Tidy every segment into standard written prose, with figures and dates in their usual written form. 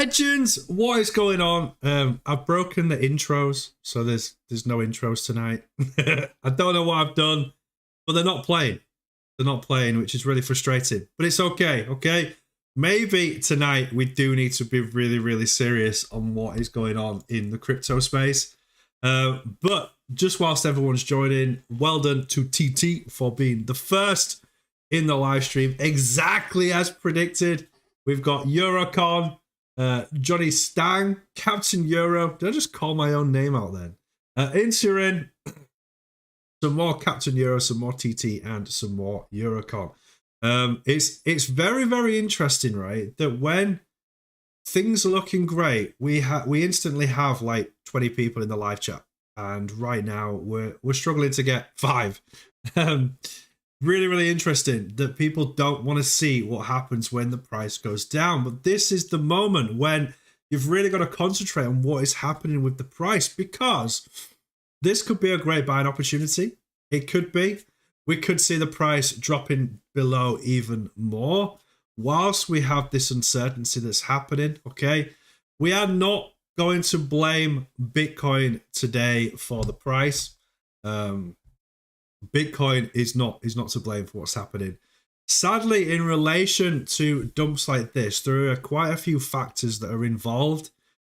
Legends, what is going on? I've broken the intros, so there's no intros tonight. I don't know what I've done, but they're not playing. They're not playing, which is really frustrating. But it's okay, okay? Maybe tonight we do need to be really, really serious on what is going on in the crypto space. But just whilst everyone's joining, well done to TT for being the first in the live stream, exactly as predicted. We've got Eurocon, Jonny Stang, Captain Euro. Did I just call my own name out then? Insurin, some more Captain Euro, some more TT, and some more Eurocon. It's very, very interesting, right? That when things are looking great, we instantly have like 20 people in the live chat, and right now we're struggling to get 5. Really, really interesting that people don't want to see what happens when the price goes down. But this is the moment when you've really got to concentrate on what is happening with the price, because this could be a great buying opportunity. It could be. We could see the price dropping below even more whilst we have this uncertainty that's happening, okay? We are not going to blame Bitcoin today for the price. Bitcoin is not to blame for what's happening. Sadly, in relation to dumps like this, there are quite a few factors that are involved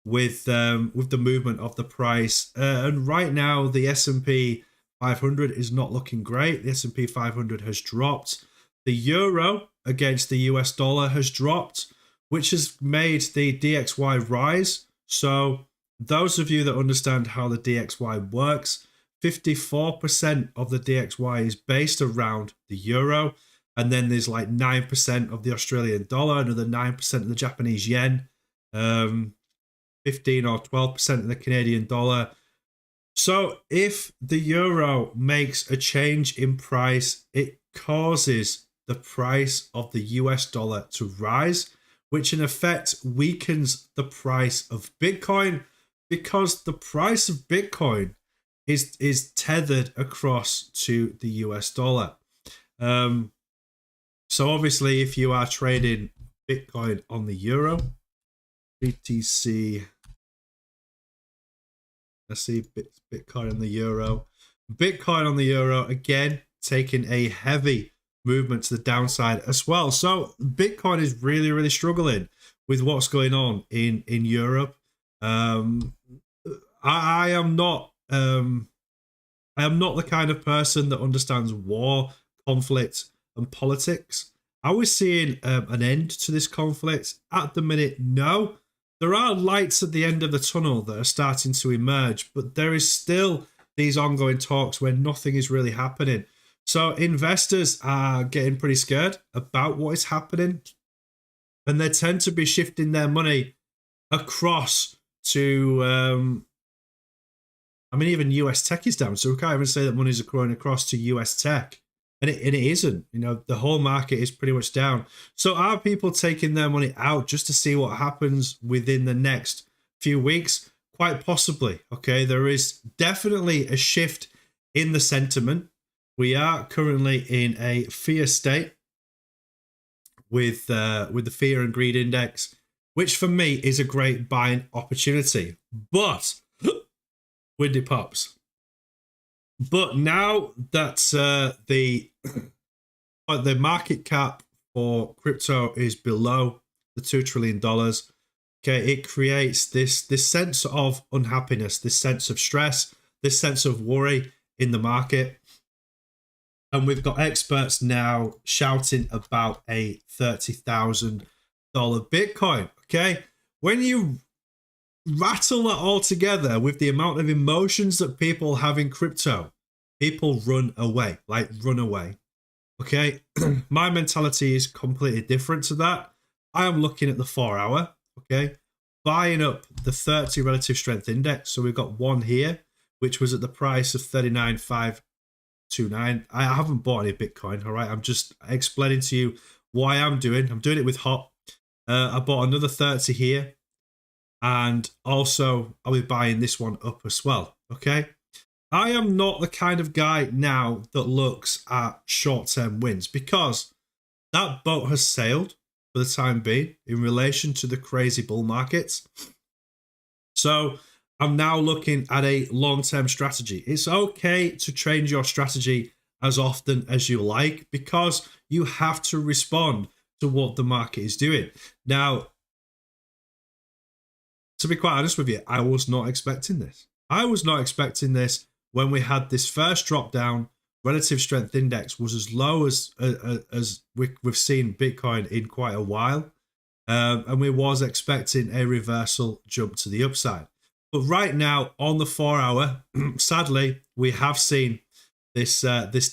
with the movement of the price. And right now, the S&P 500 is not looking great. The S&P 500 has dropped. The euro against the US dollar has dropped, which has made the DXY rise. So those of you that understand how the DXY works, 54% of the DXY is based around the euro, and then there's like 9% of the Australian dollar, another 9% of the Japanese yen, 15 or 12% of the Canadian dollar. So if the euro makes a change in price, it causes the price of the US dollar to rise, which in effect weakens the price of Bitcoin, because the price of Bitcoin is tethered across to the US dollar. So obviously, if you are trading Bitcoin on the euro, BTC, let's see, Bitcoin on the euro. Bitcoin on the euro, again, taking a heavy movement to the downside as well. So Bitcoin is really, really struggling with what's going on in Europe. I am not the kind of person that understands war, conflict, and politics. Are we seeing an end to this conflict? At the minute, no. There are lights at the end of the tunnel that are starting to emerge, but there is still these ongoing talks where nothing is really happening. So investors are getting pretty scared about what is happening, and they tend to be shifting their money across to even US tech is down, so we can't even say that money's going across to US tech, and it isn't. You know, the whole market is pretty much down. So are people taking their money out just to see what happens within the next few weeks? Quite possibly. Okay, there is definitely a shift in the sentiment. We are currently in a fear state with the fear and greed index, which for me is a great buying opportunity. But windy pops. But now that the market cap for crypto is below the $2 trillion, okay, it creates this sense of unhappiness, this sense of stress, this sense of worry in the market. And we've got experts now shouting about a $30,000 Bitcoin. Okay, when you rattle that all together with the amount of emotions that people have in crypto, people run away, like run away. Okay, my mentality is completely different to that. I am looking at the 4-hour, okay, buying up the 30 relative strength index. So we've got one here, which was at the price of 39,529. I haven't bought any Bitcoin, all right? I'm just explaining to you what I'm doing. I'm doing it with HOT. I bought another 30 here. And also, I'll be buying this one up as well, okay? I am not the kind of guy now that looks at short-term wins, because that boat has sailed. for the time being in relation to the crazy bull markets. So I'm now looking at a long-term strategy. It's okay to change your strategy as often as you like because you have to respond to what the market is doing. Now, to be quite honest with you, I was not expecting this. I was not expecting this when we had this first drop down. Relative strength index was as low as we've seen Bitcoin in quite a while. And we was expecting a reversal jump to the upside. But right now on the 4 hour, sadly, we have seen this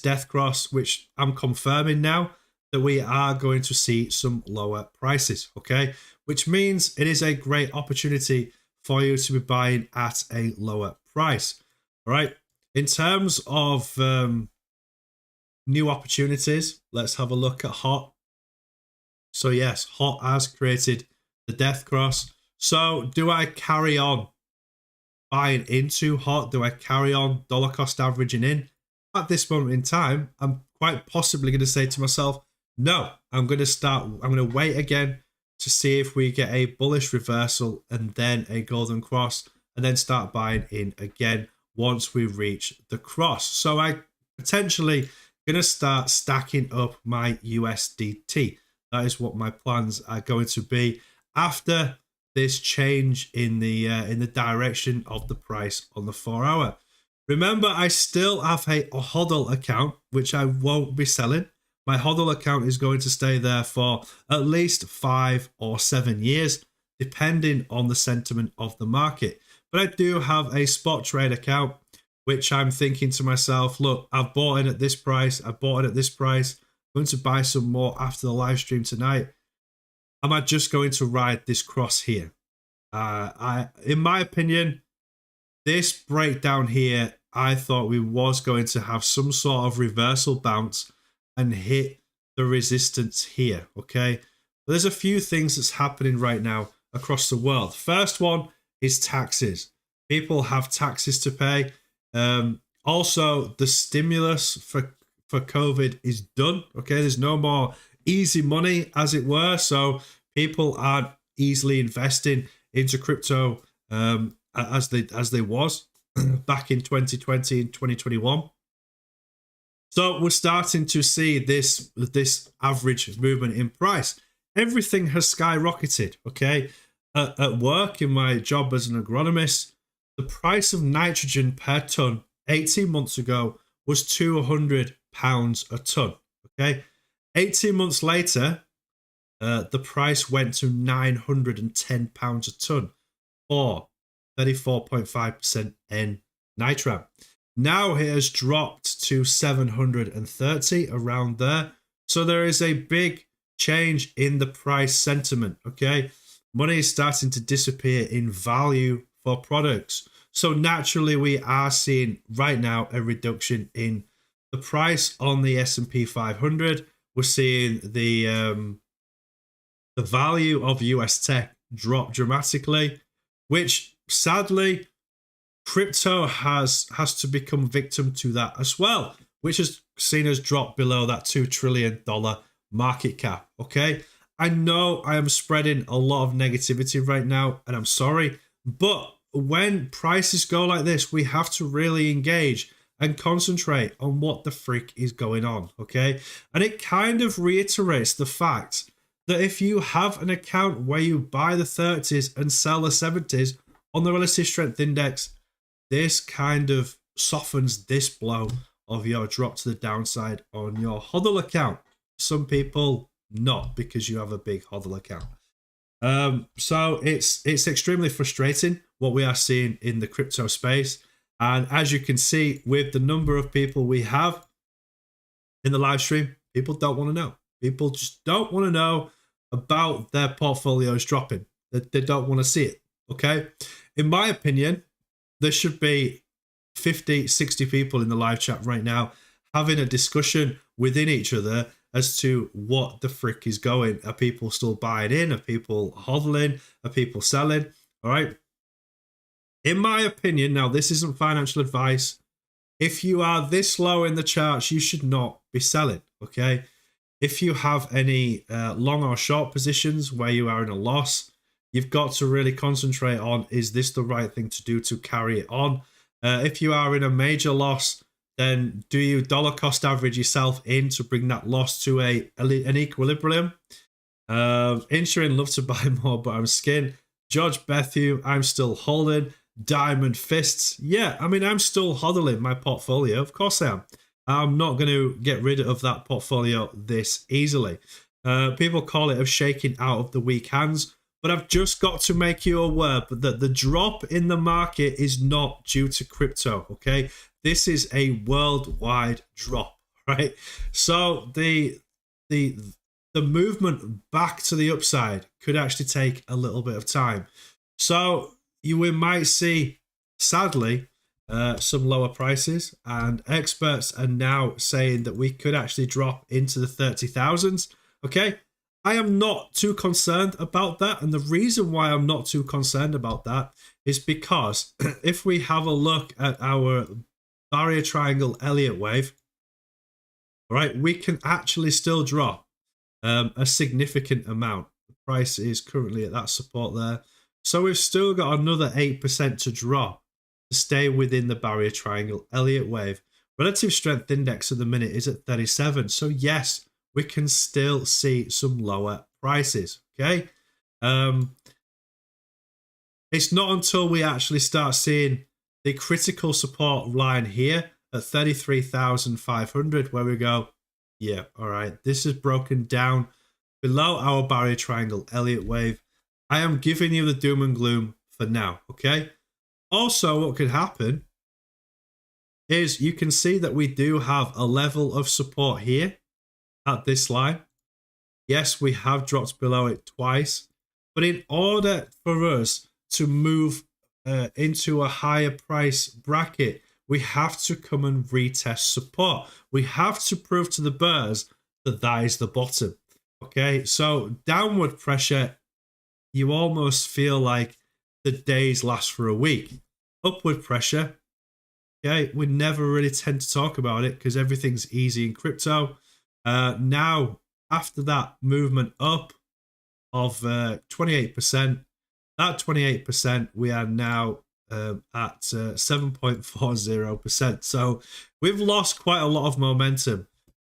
death cross, which I'm confirming now that we are going to see some lower prices, okay? Which means it is a great opportunity for you to be buying at a lower price, all right? In terms of new opportunities, let's have a look at HOT. So yes, HOT has created the death cross. So do I carry on buying into HOT? Do I carry on dollar cost averaging in? At this moment in time, I'm quite possibly going to say to myself, no, I'm going to wait again to see if we get a bullish reversal and then a golden cross and then start buying in again once we reach the cross. So I potentially going to start stacking up my USDT. That is what my plans are going to be after this change in the direction of the price on the 4 hour. Remember, I still have a HODL account, which I won't be selling. My HODL account is going to stay there for at least 5 or 7 years, depending on the sentiment of the market. But I do have a spot trade account, which I'm thinking to myself, look, I've bought in at this price. I bought it at this price. I'm going to buy some more after the live stream tonight. Am I just going to ride this cross here? In my opinion, this breakdown here, I thought we was going to have some sort of reversal bounce and hit the resistance here, okay? But there's a few things that's happening right now across the world. First one is taxes. People have taxes to pay. Also, the stimulus for COVID is done, okay? There's no more easy money, as it were, so people aren't easily investing into crypto as they was back in 2020 and 2021. So we're starting to see this average movement in price. Everything has skyrocketed, okay? At work, in my job as an agronomist, the price of nitrogen per ton 18 months ago was £200 a ton, okay? 18 months later, the price went to £910 a ton for 34.5% N nitram. Now it has dropped to 730, around there. So there is a big change in the price sentiment, okay? Money is starting to disappear in value for products. So naturally, we are seeing right now a reduction in the price on the S&P 500. We're seeing the value of US tech drop dramatically, which sadly, crypto has to become victim to that as well, which has seen us drop below that $2 trillion market cap, okay? I know I am spreading a lot of negativity right now, and I'm sorry, but when prices go like this, we have to really engage and concentrate on what the frick is going on, okay? And it kind of reiterates the fact that if you have an account where you buy the 30s and sell the 70s on the relative strength index, this kind of softens this blow of your drop to the downside on your HODL account. Some people not, because you have a big HODL account. So it's extremely frustrating what we are seeing in the crypto space. And as you can see, with the number of people we have in the live stream, people don't want to know. People just don't want to know about their portfolios dropping. They don't want to see it, okay? In my opinion, there should be 50, 60 people in the live chat right now having a discussion within each other as to what the frick is going. Are people still buying in? Are people hodling? Are people selling? All right. In my opinion, now this isn't financial advice. If you are this low in the charts, you should not be selling, okay? If you have any long or short positions where you are in a loss, you've got to really concentrate on, is this the right thing to do to carry it on? If you are in a major loss, then do you dollar cost average yourself in to bring that loss to an equilibrium? Insuring, love to buy more, but I'm skin. George Bethune, I'm still holding. Diamond Fists, yeah, I mean, I'm still hodling my portfolio. Of course I am. I'm not going to get rid of that portfolio this easily. People call it a shaking out of the weak hands, but I've just got to make you aware that the drop in the market is not due to crypto, okay? This is a worldwide drop, right? So the movement back to the upside could actually take a little bit of time. So we might see, sadly, some lower prices, and experts are now saying that we could actually drop into the 30,000s. Okay, I am not too concerned about that, and the reason why I'm not too concerned about that is because if we have a look at our barrier triangle Elliott wave, right, we can actually still drop a significant amount. The price is currently at that support there, so we've still got another 8% to drop to stay within the barrier triangle Elliott wave. Relative strength index at the minute is at 37, so yes, we can still see some lower prices. Okay, it's not until we actually start seeing the critical support line here at 33,500 where we go, yeah, all right, this is broken down below our barrier triangle Elliott wave. I am giving you the doom and gloom for now, okay? Also, what could happen is you can see that we do have a level of support here at this line. Yes, we have dropped below it twice, but in order for us to move into a higher price bracket, we have to come and retest support. We have to prove to the bears that that is the bottom. Okay, so downward pressure, you almost feel like the days last for a week. Upward pressure, okay, we never really tend to talk about it because everything's easy in crypto. Now, after that movement up of 28%, that 28%, we are now at 7.40%. So we've lost quite a lot of momentum.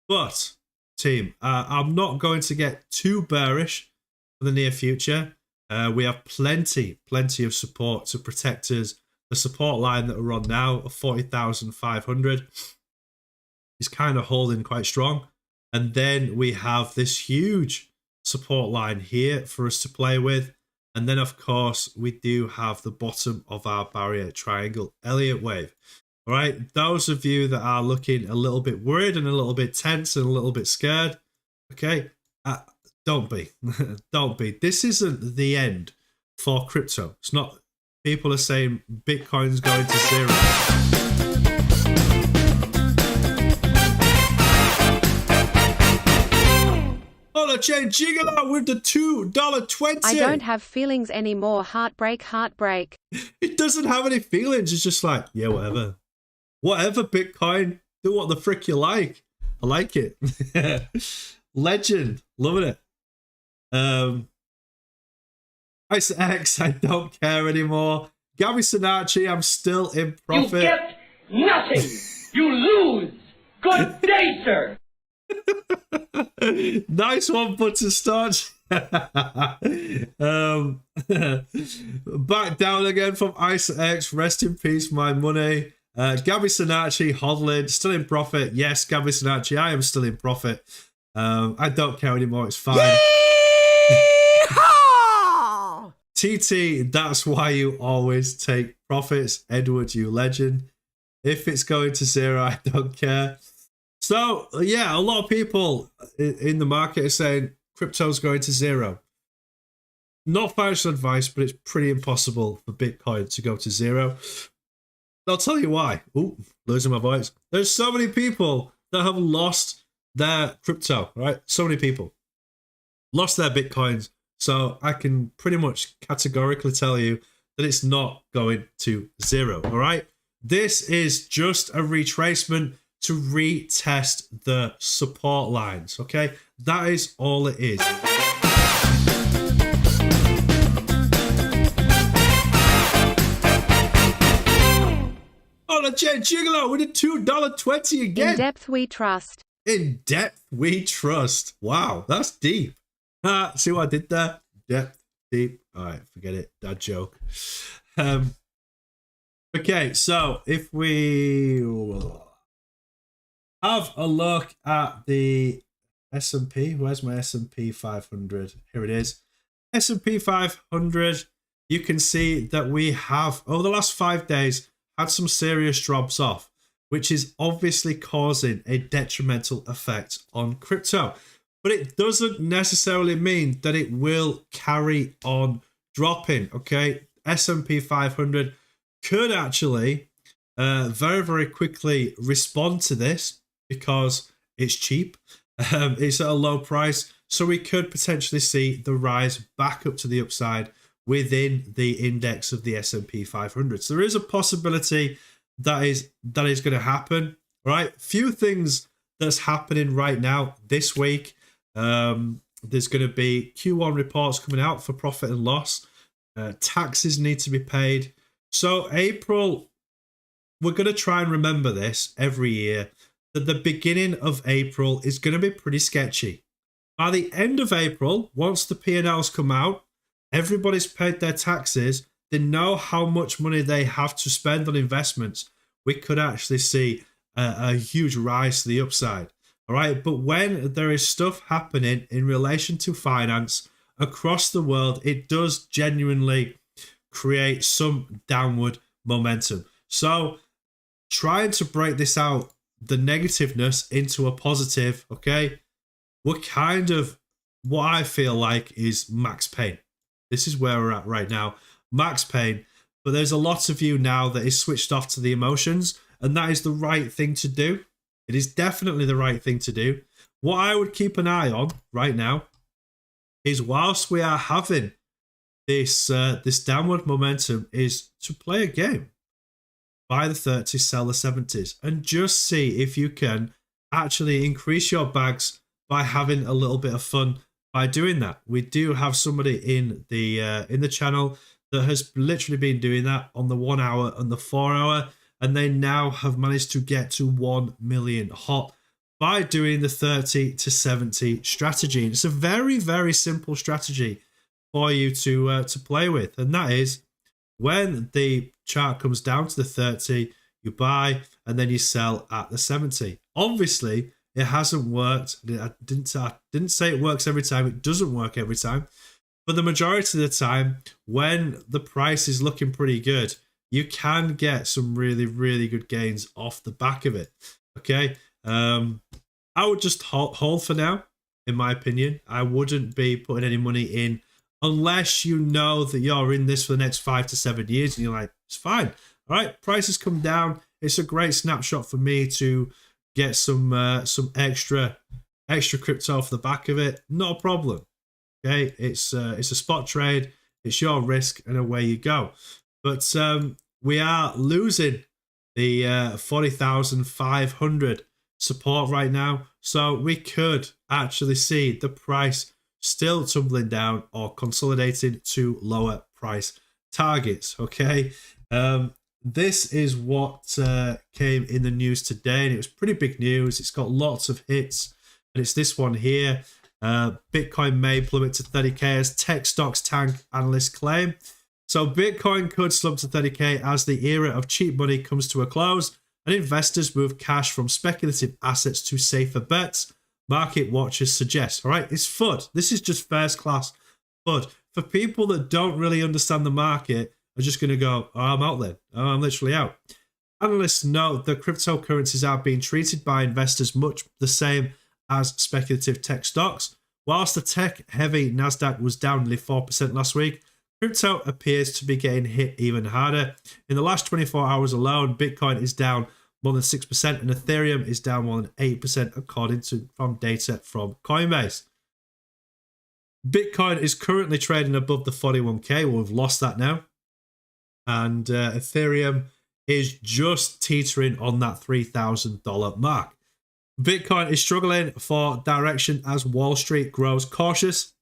But, team, I'm not going to get too bearish for the near future. We have plenty of support to protect us. The support line that we're on now of 40,500 is kind of holding quite strong. And then we have this huge support line here for us to play with. And then, of course, we do have the bottom of our barrier triangle Elliott wave. All right, those of you that are looking a little bit worried and a little bit tense and a little bit scared, okay, don't be. Don't be. This isn't the end for crypto. It's not. People are saying Bitcoin's going to zero. Holochain jigging out with the $2.20. I don't have feelings anymore. Heartbreak, heartbreak. It doesn't have any feelings. It's just like, yeah, whatever. Whatever, Bitcoin. Do what the frick you like. I like it. Legend. Loving it. Ice X, I don't care anymore. Gabby Sinacci, I'm still in profit. You get nothing. You lose. Good day, sir. Nice one, Butterstarch. Back down again from Ice X. Rest in peace, my money. Gabby Sinacci, hodling, still in profit. Yes, Gabby Sinacci, I am still in profit. I don't care anymore. It's fine. TT, that's why you always take profits. Edward, you legend. If it's going to zero, I don't care. So, yeah, a lot of people in the market are saying crypto's going to zero. Not financial advice, but it's pretty impossible for Bitcoin to go to zero. I'll tell you why. Ooh, losing my voice. There's so many people that have lost their crypto, right? So many people lost their Bitcoins. So I can pretty much categorically tell you that it's not going to zero, all right? This is just a retracement to retest the support lines. Okay, that is all it is. Oh, the Jet Gigolo with a $2.20 again. In depth we trust. In depth we trust. Wow, that's deep. See what I did there? Depth, deep. All right, forget it. Dad joke. Okay, so if we have a look at the S&P, where's my S&P 500? Here it is. S&P 500, you can see that we have, over the last 5 days, had some serious drops off, which is obviously causing a detrimental effect on crypto. But it doesn't necessarily mean that it will carry on dropping, okay? S&P 500 could actually very, very quickly respond to this because it's cheap. It's at a low price. So we could potentially see the rise back up to the upside within the index of the S&P 500. So there is a possibility that is going to happen, right? Few things that's happening right now this week. There's going to be Q1 reports coming out for profit and loss. Taxes need to be paid. So April, we're going to try and remember this every year, that the beginning of April is going to be pretty sketchy. By the end of April, once the P&Ls come out, everybody's paid their taxes, they know how much money they have to spend on investments, we could actually see a huge rise to the upside. All right, but when there is stuff happening in relation to finance across the world, it does genuinely create some downward momentum. So trying to break this out, the negativeness into a positive, okay, we're kind of, what I feel like is max pain. This is where we're at right now, max pain. But there's a lot of you now that is switched off to the emotions, and that is the right thing to do. It is definitely the right thing to do. What I would keep an eye on right now is, whilst we are having this downward momentum, is to play a game. Buy the 30s, sell the 70s, and just see if you can actually increase your bags by having a little bit of fun by doing that. We do have somebody in the channel that has literally been doing that on the 1 hour and the 4 hour, and they now have managed to get to 1 million HOT by doing the 30 to 70 strategy. It's a very, very simple strategy for you to play with, and that is, when the chart comes down to the 30, you buy and then you sell at the 70. Obviously, it hasn't worked. I didn't say it works every time. It doesn't work every time. But the majority of the time, when the price is looking pretty good, you can get some really, really good gains off the back of it. Okay. I would just hold for now, in my opinion. I wouldn't be putting any money in unless you know that you're in this for the next 5 to 7 years and you're like, it's fine. All right, prices come down. It's a great snapshot for me to get some extra crypto off the back of it. Not a problem. Okay, it's a spot trade. It's your risk, and away you go. But we are losing the 40,500 support right now, so we could actually see the price still tumbling down or consolidating to lower price targets. Okay, this is what came in the news today, and it was pretty big news. It's got lots of hits, and it's this one here. Bitcoin may plummet to 30k as tech stocks tank, analysts claim. So Bitcoin could slump to 30k as the era of cheap money comes to a close and investors move cash from speculative assets to safer bets, market watchers suggest. All right, it's FUD. This is just first class FUD. For people that don't really understand the market, are just going to go, oh, I'm out then. Oh, I'm literally out. Analysts note that cryptocurrencies are being treated by investors much the same as speculative tech stocks. Whilst the tech-heavy Nasdaq was down nearly 4% last week, crypto appears to be getting hit even harder. In the last 24 hours alone, Bitcoin is down more than 6% and Ethereum is down more than 8% according to data from Coinbase. Bitcoin is currently trading above the 41k. Well, we've lost that now. And Ethereum is just teetering on that $3,000 mark. Bitcoin is struggling for direction as Wall Street grows cautious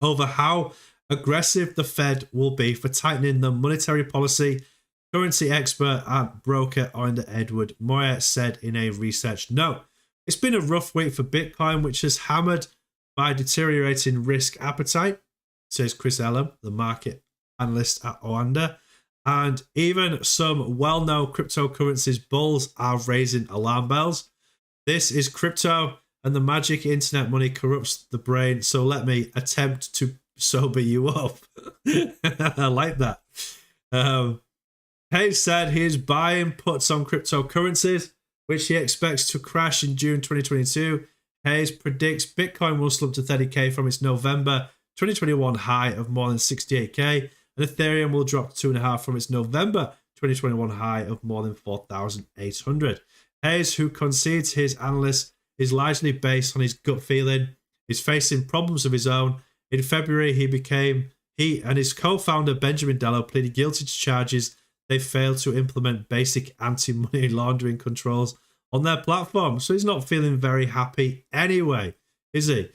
over how aggressive the Fed will be for tightening the monetary policy. Currency expert and broker Edward Moyer said in a research note. It's been a rough week for Bitcoin, which is hammered by deteriorating risk appetite, says Chris Ellum, the market analyst at Oanda. And even some well-known cryptocurrencies bulls are raising alarm bells. This is crypto, and the magic internet money corrupts the brain, so let me attempt to sober you up. I like that. Hayes said he is buying puts on cryptocurrencies, which he expects to crash in June 2022. Hayes predicts Bitcoin will slump to 30k from its November 2021 high of more than 68k, and Ethereum will drop to 2.5 from its November 2021 high of more than 4,800. Hayes, who concedes his analysis is largely based on his gut feeling, is facing problems of his own. In February, he and his co-founder Benjamin Dello pleaded guilty to charges they failed to implement basic anti-money laundering controls on their platform. So he's not feeling very happy anyway, is he?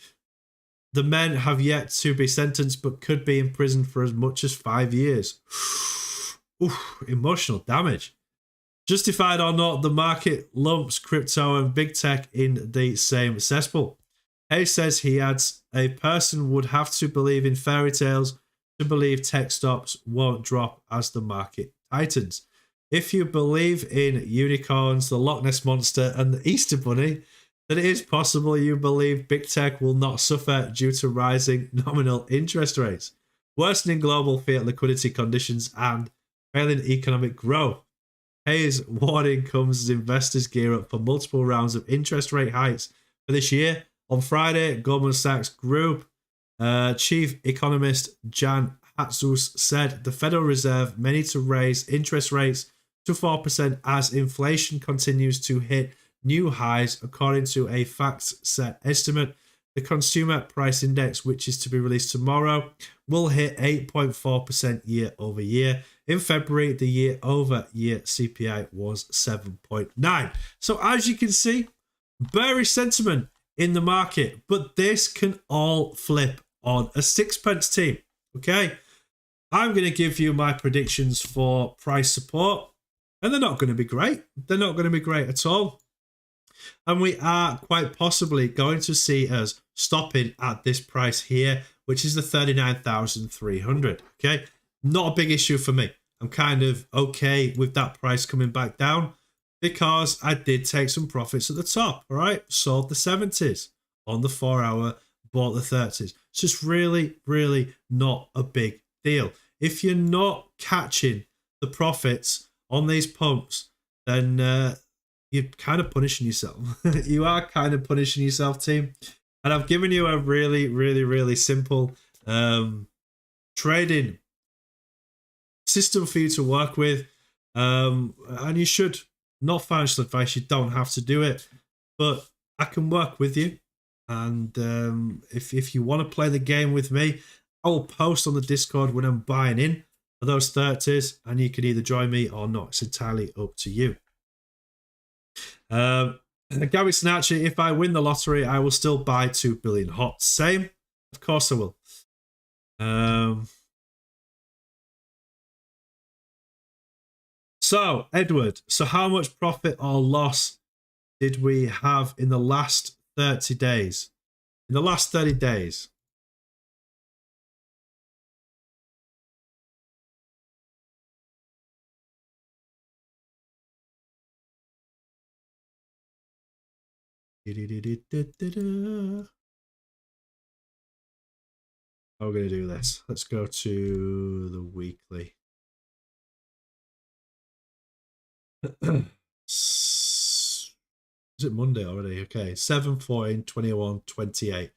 The men have yet to be sentenced but could be imprisoned for as much as 5 years. Oof, emotional damage. Justified or not, the market lumps crypto and big tech in the same cesspool. Hayes says he adds, a person would have to believe in fairy tales to believe tech stocks won't drop as the market tightens. If you believe in unicorns, the Loch Ness Monster, and the Easter Bunny, then it is possible you believe big tech will not suffer due to rising nominal interest rates, worsening global fiat liquidity conditions, and failing economic growth. Hayes' warning comes as investors gear up for multiple rounds of interest rate hikes for this year. On Friday, Goldman Sachs Group chief economist Jan Hatzus said the Federal Reserve may need to raise interest rates to 4% as inflation continues to hit new highs, according to a FactSet estimate. The Consumer Price Index, which is to be released tomorrow, will hit 8.4% year over year. In February, the year-over-year CPI was 7.9. So as you can see, bearish sentiment in the market, but this can all flip on a sixpence team. Okay, I'm going to give you my predictions for price support, and they're not going to be great. They're not going to be great at all. And we are quite possibly going to see us stopping at this price here, which is the 39,300. Okay, not a big issue for me. I'm kind of okay with that price coming back down because I did take some profits at the top. All right, sold the 70s on the 4 hour, bought the 30s. So it's really, really not a big deal. If you're not catching the profits on these pumps, then you're kind of punishing yourself. You are kind of punishing yourself, team. And I've given you a really, really, really simple trading system for you to work with. And you should, not financial advice, you don't have to do it. But I can work with you. And if you want to play the game with me, I will post on the Discord when I'm buying in for those 30s. And you can either join me or not. It's entirely up to you. Gary Snatchy, if I win the lottery, I will still buy 2 billion HOT. Same, of course I will. So, Edward, so how much profit or loss did we have in the last 30 days? In the last 30 days. How are we going to do this? Let's go to the weekly. Is it Monday already? Okay, 7, 14, 21, 28.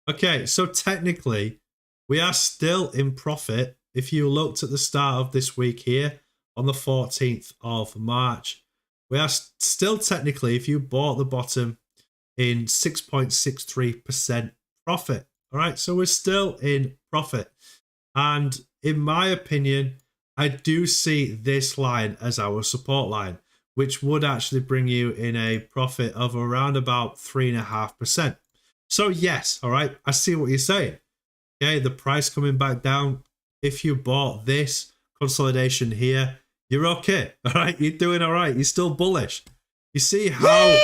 Okay, so technically, we are still in profit. If you looked at the start of this week here, on the 14th of March, we are still technically, if you bought the bottom, in 6.63% profit. All right, so we're still in profit. And in my opinion, I do see this line as our support line, which would actually bring you in a profit of around about 3.5%. So yes, all right, I see what you're saying. Okay, the price coming back down. If you bought this consolidation here, you're okay. All right, you're doing all right. You're still bullish. You see how...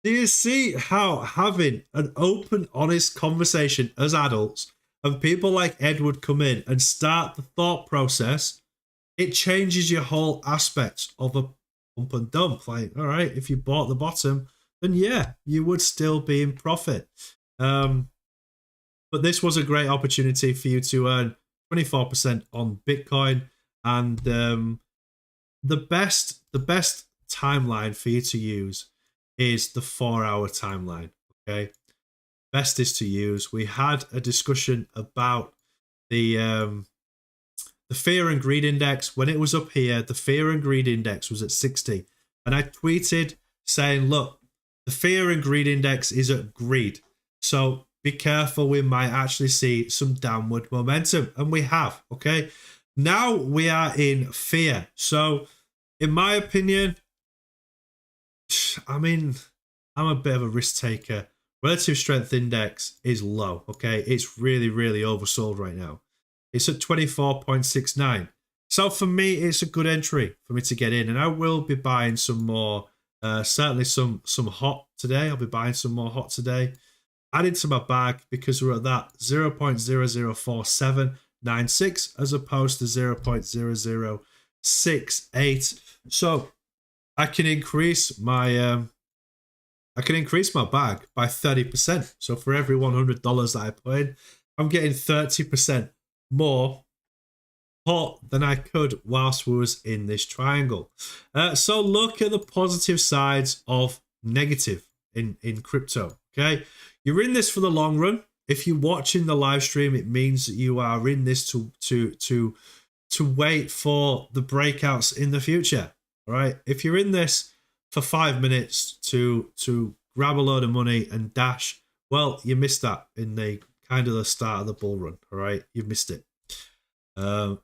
Do you see how having an open, honest conversation as adults and people like Edward come in and start the thought process, it changes your whole aspect of a pump and dump. Like, all right, if you bought the bottom, then yeah, you would still be in profit. But this was a great opportunity for you to earn 24% on Bitcoin, and the best timeline for you to use is the 4-hour timeline. Okay, best is to use. We had a discussion about the fear and greed index. When it was up here, the fear and greed index was at 60, and I tweeted saying, look, the fear and greed index is at greed, so be careful, we might actually see some downward momentum, and we have. Okay, now we are in fear. So in my opinion, I mean, I'm a bit of a risk taker. Relative strength index is low. Okay, it's really oversold right now. It's at 24.69. So for me, it's a good entry for me to get in, and I will be buying some more. Certainly some HOT today. I'll be buying some more HOT today. Added to my bag because we're at that 0.004796 as opposed to 0.0068. So I can increase my bag by 30%. So for every $100 that I put in, I'm getting 30% more HOT than I could whilst we was in this triangle. So look at the positive sides of negative in crypto. Okay, you're in this for the long run. If you're watching the live stream, it means that you are in this to wait for the breakouts in the future. All right, if you're in this for 5 minutes to grab a load of money and dash, well, you missed that in the kind of the start of the bull run. All right, you've missed it.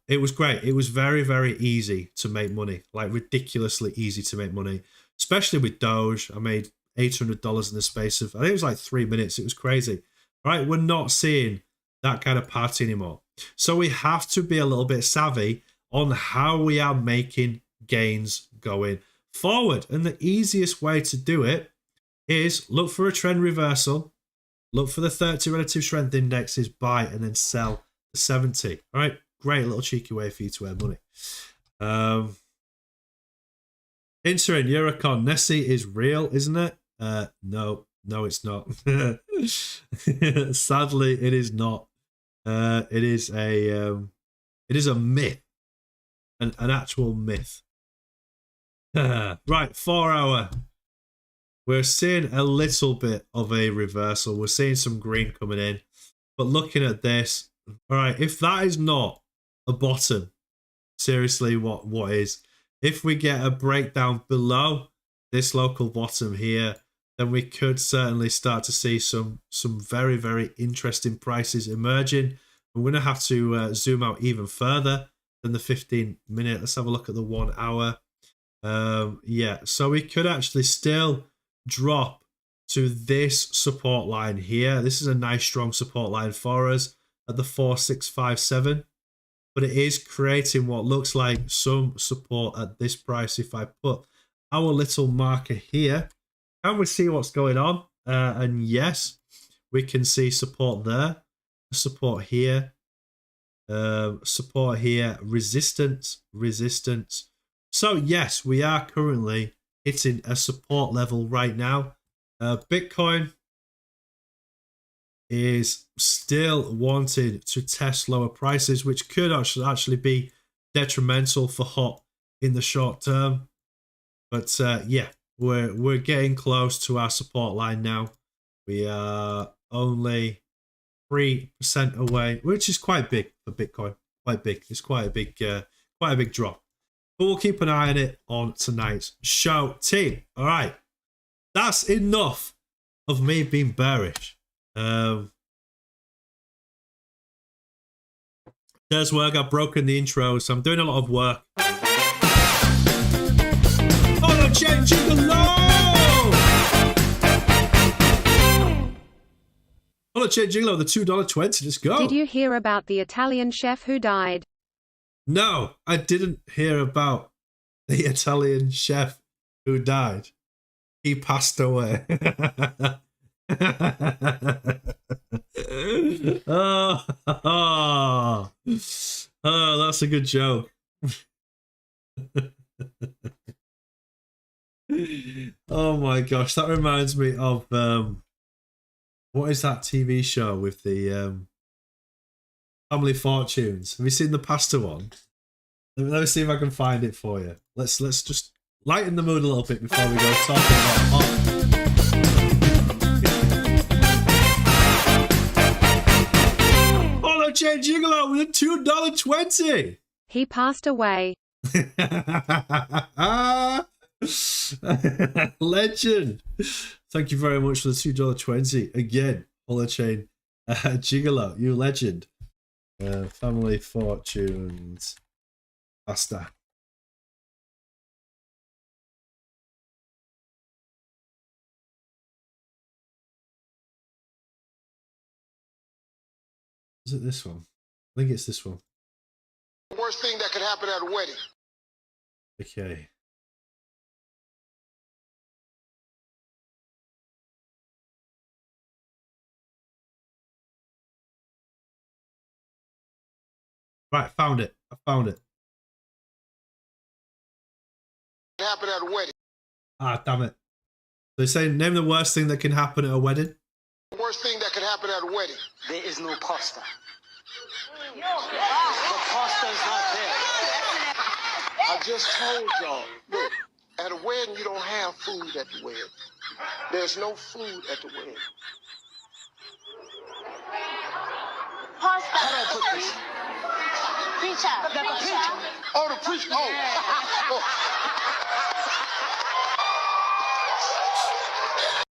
It was great. It was very easy to make money, like ridiculously easy to make money, especially with Doge. I made $800 in the space of, I think it was like 3 minutes. It was crazy. All right, we're not seeing that kind of party anymore. So we have to be a little bit savvy on how we are making gains going forward. And the easiest way to do it is look for a trend reversal, look for the 30 relative strength indexes, buy, and then sell the 70. All right, great little cheeky way for you to earn money. Entering Eurocon, Nessie is real, isn't it? No, it's not. Sadly, it is not. It is a myth, an actual myth. Right, 4 hour. We're seeing a little bit of a reversal. We're seeing some green coming in, but looking at this, all right, if that is not a bottom, seriously, what is? If we get a breakdown below this local bottom here, then we could certainly start to see some very interesting prices emerging. I'm going to have to zoom out even further than the 15-minute. Let's have a look at the 1 hour. Yeah, so we could actually still drop to this support line here. This is a nice strong support line for us at the 4657, but it is creating what looks like some support at this price. If I put our little marker here, can we see what's going on? And yes, we can see support there, support here, resistance. So yes, we are currently hitting a support level right now. Bitcoin is still wanting to test lower prices, which could actually be detrimental for HOT in the short term. But yeah, we're getting close to our support line now. We are only 3% away, which is quite big for Bitcoin. Quite big. It's quite a big drop. But we'll keep an eye on it on tonight's show, team. All right, that's enough of me being bearish. There's work. I've broken the intro, so I'm doing a lot of work. Holochain Gigolo! Holochain Gigolo, the $2.20. Let's go. Did you hear about the Italian chef who died? No, I didn't hear about the Italian chef who died. He passed away. Oh, that's a good joke. Oh my gosh, that reminds me of what is that TV show with the Family Fortunes? Have you seen the pasta one? Let me see if I can find it for you. Let's just lighten the mood a little bit before we go talking about HOT. Holochain Gigolo with a $2.20. He passed away. Legend. Thank you very much for the $2.20 again, Holochain Gigolo, you legend. Family Fortunes pasta. Is it this one? I think it's this one. The worst thing that could happen at a wedding. Okay. Right, found it. I found it. Happen at a wedding. Ah, damn it. They're saying, name the worst thing that can happen at a wedding. The worst thing that could happen at a wedding. There is no pasta. The pasta is not there. I just told y'all, look, at a wedding you don't have food at the wedding. There's no food at the wedding. Pasta. How do I put this? Preacher. The preacher. Oh, the preacher. Oh.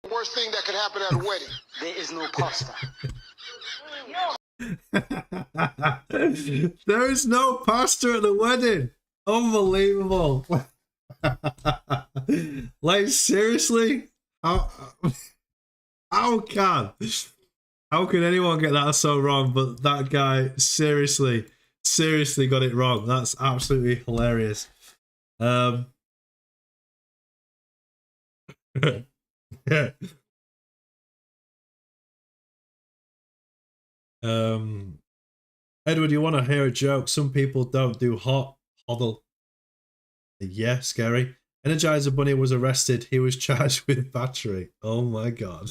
The worst thing that could happen at a wedding. There is no pasta. There is no pasta at the wedding. Unbelievable. Like, seriously? How can anyone get that so wrong? But that guy seriously got it wrong. That's absolutely hilarious. Edward, you want to hear a joke? Some people don't do HOT Hodl. Yeah, scary. Energizer Bunny was arrested. He was charged with battery. Oh my god.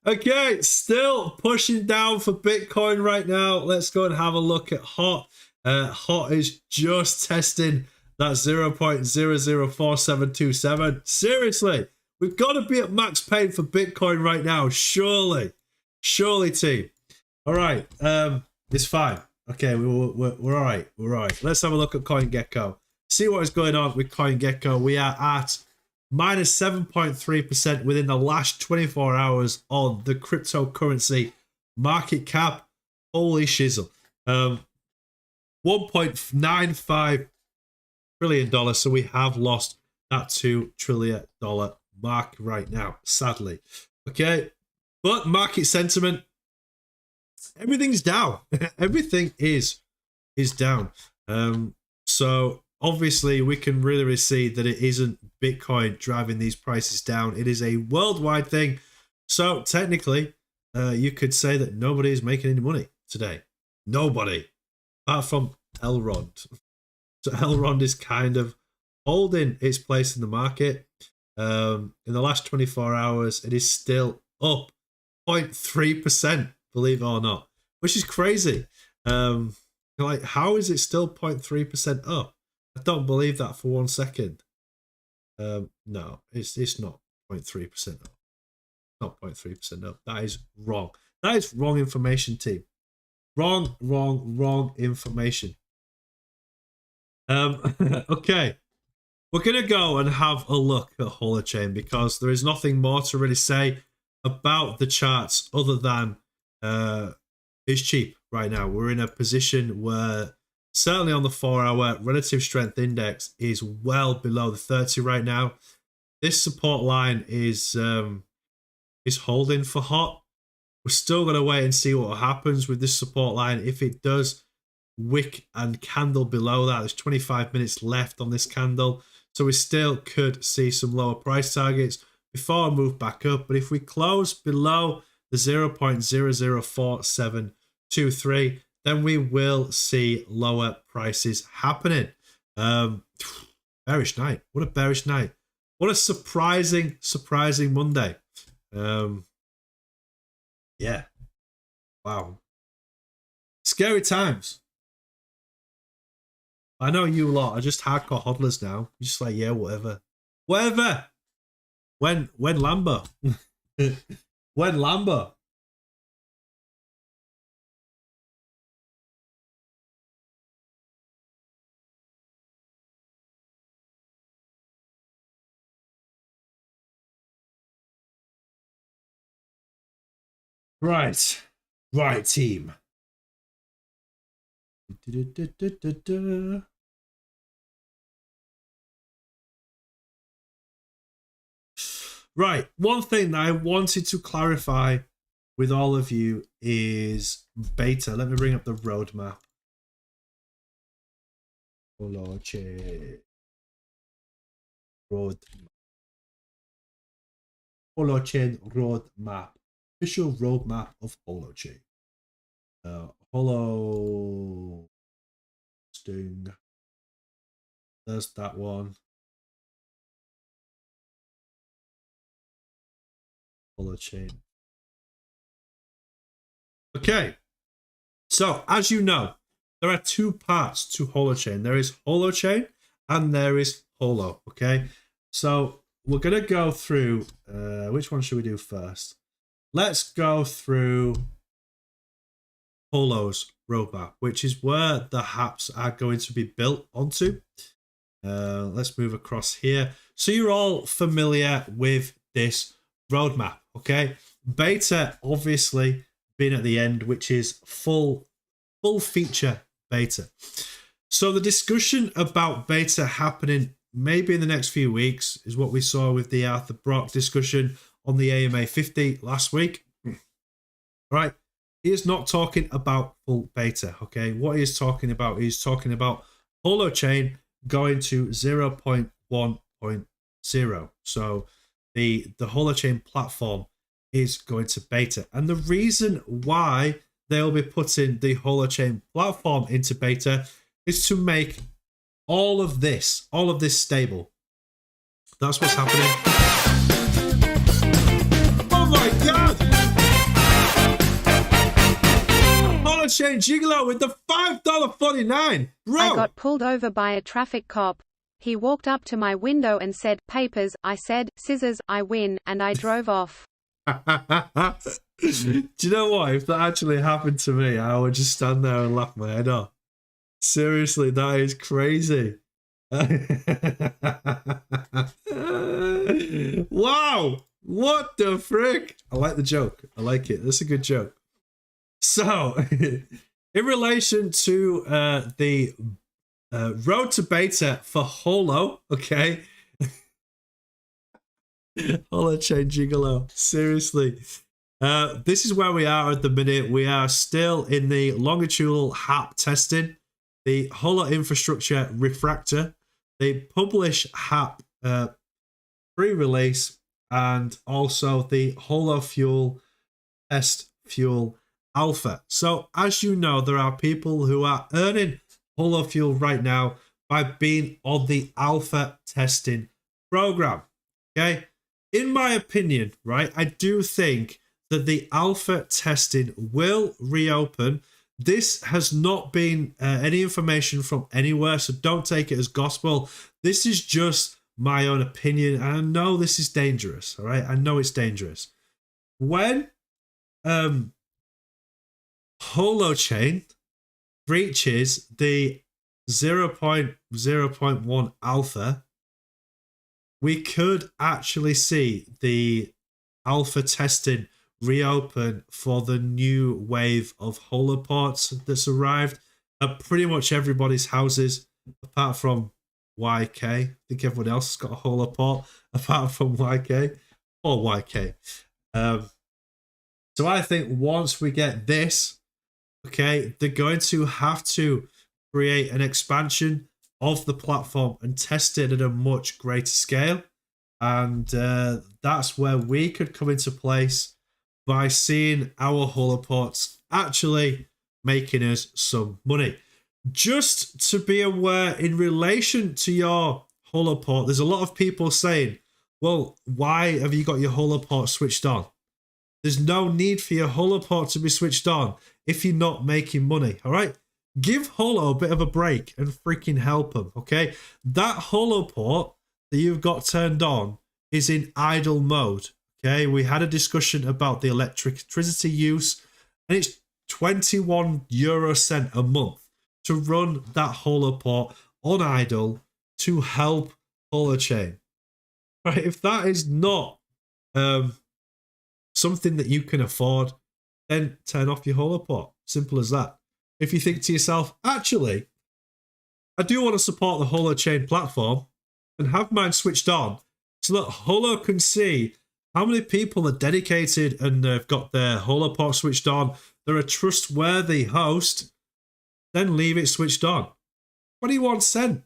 Okay, still pushing down for Bitcoin right now. Let's go and have a look at HOT. HOT is just testing that 0.004727. Seriously, we've got to be at max pain for Bitcoin right now. Surely, team. All right, it's fine. Okay, we're all right. We're all right. Let's have a look at CoinGecko. See what is going on with CoinGecko. We are at minus 7.3% within the last 24 hours on the cryptocurrency market cap. Holy shizzle. $1.95 trillion. So we have lost that $2 trillion mark right now, sadly. Okay, but market sentiment, everything's down. Everything is down. So obviously we can really see that it isn't Bitcoin driving these prices down. It is a worldwide thing. So technically, you could say that nobody is making any money today. Nobody, apart from Elrond. So Elrond is kind of holding its place in the market. In the last 24 hours, it is still up 0.3%, believe it or not, which is crazy. Like, how is it still 0.3% up? I don't believe that for 1 second. No, it's not 0.3% up. Not 0.3% up. That is wrong. That is wrong information, team. Wrong information. Okay. We're going to go and have a look at Holochain because there is nothing more to really say about the charts other than is cheap right now. We're in a position where certainly on the 4-hour relative strength index is well below the 30 right now. This support line is holding for HOT. We're still going to wait and see what happens with this support line. If it does wick and candle below that, there's 25 minutes left on this candle. So we still could see some lower price targets before I move back up. But if we close below the 0.004723, then we will see lower prices happening. Bearish night. What a bearish night. What a surprising Monday. Yeah. Wow. Scary times. I know you lot are just hardcore hodlers now. You're just like, yeah, whatever. Whatever. When Lambo. When Lambo. Right. Right, team. Right. One thing that I wanted to clarify with all of you is beta. Let me bring up the roadmap. Holochain. Holochain roadmap. Official roadmap of Holochain. Holo Sting. There's that one. Holochain. Okay. So, as you know, there are two parts to Holochain. There is Holochain and there is Holo. Okay. So, we're going to go through. Which one should we do first? Let's go through Holo's roadmap, which is where the HAPs are going to be built onto. Let's move across here. So you're all familiar with this roadmap, okay? Beta, obviously, being at the end, which is full feature beta. So the discussion about beta happening maybe in the next few weeks is what we saw with the Arthur Brock discussion on the AMA 50 last week. Right? He is not talking about full beta, okay? What he is talking about, he's talking about Holochain going to 0.1.0. So the Holochain platform is going to beta. And the reason why they'll be putting the Holochain platform into beta is to make all of this stable. That's what's happening. Oh my god! Holochain Gigolo with the $5.49. Bro! I got pulled over by a traffic cop. He walked up to my window and said, "Papers." I said, "Scissors, I win," and I drove off. Do you know what? If that actually happened to me, I would just stand there and laugh my head off. Seriously, that is crazy. Wow! What the frick? I like the joke. I like it. That's a good joke. So, in relation to the road to beta for Holo, okay? Holochain Gigolo. Seriously. This is where we are at the minute. We are still in the longitudinal HAP testing. The Holo Infrastructure Refractor. They publish HAP pre-release and also the Holo Fuel Test Fuel Alpha. So as you know, there are people who are earning Holo Fuel right now by being on the Alpha testing program. Okay? In my opinion, right, I do think that the Alpha testing will reopen. This has not been any information from anywhere, so don't take it as gospel. This is just my own opinion, and I know this is dangerous, all right? I know it's dangerous. When Holochain breaches the 0.0.1 alpha, we could actually see the alpha testing reopen for the new wave of holoports that's arrived at pretty much everybody's houses, apart from YK. I think everyone else has got a holoport apart from YK or YK. So I think once we get this, okay, they're going to have to create an expansion of the platform and test it at a much greater scale. And that's where we could come into place by seeing our holoports actually making us some money. Just to be aware, in relation to your holoport, there's a lot of people saying, well, why have you got your holoport switched on? There's no need for your holoport to be switched on if you're not making money, all right? Give Holo a bit of a break and freaking help them, okay? That holoport that you've got turned on is in idle mode, okay? We had a discussion about the electricity use, and it's 21 euro cent a month to run that holoport on idle to help Holochain. Right? If that is not something that you can afford, then turn off your holoport. Simple as that. If you think to yourself, actually, I do want to support the Holochain platform and have mine switched on so that Holo can see how many people are dedicated and they've got their holoport switched on, they're a trustworthy host, then leave it switched on. 21 cent.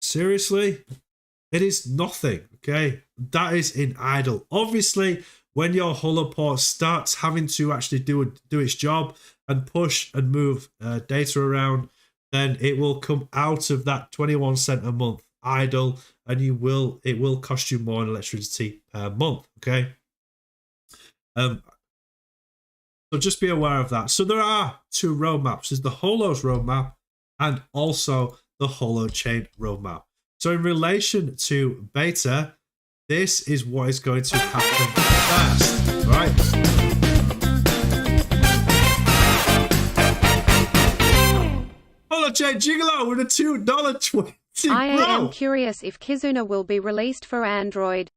Seriously? It is nothing, okay? That is in idle. Obviously, when your holoport starts having to actually do its job and push and move data around, then it will come out of that 21 cent a month idle, and it will cost you more in electricity per month, okay? So just be aware of that. So there are two roadmaps. There's the Holo's roadmap and also the Holochain roadmap. So in relation to beta, this is what is going to happen first, right? Holochain Gigolo with a $2.20. I am curious if Kizuna will be released for Android.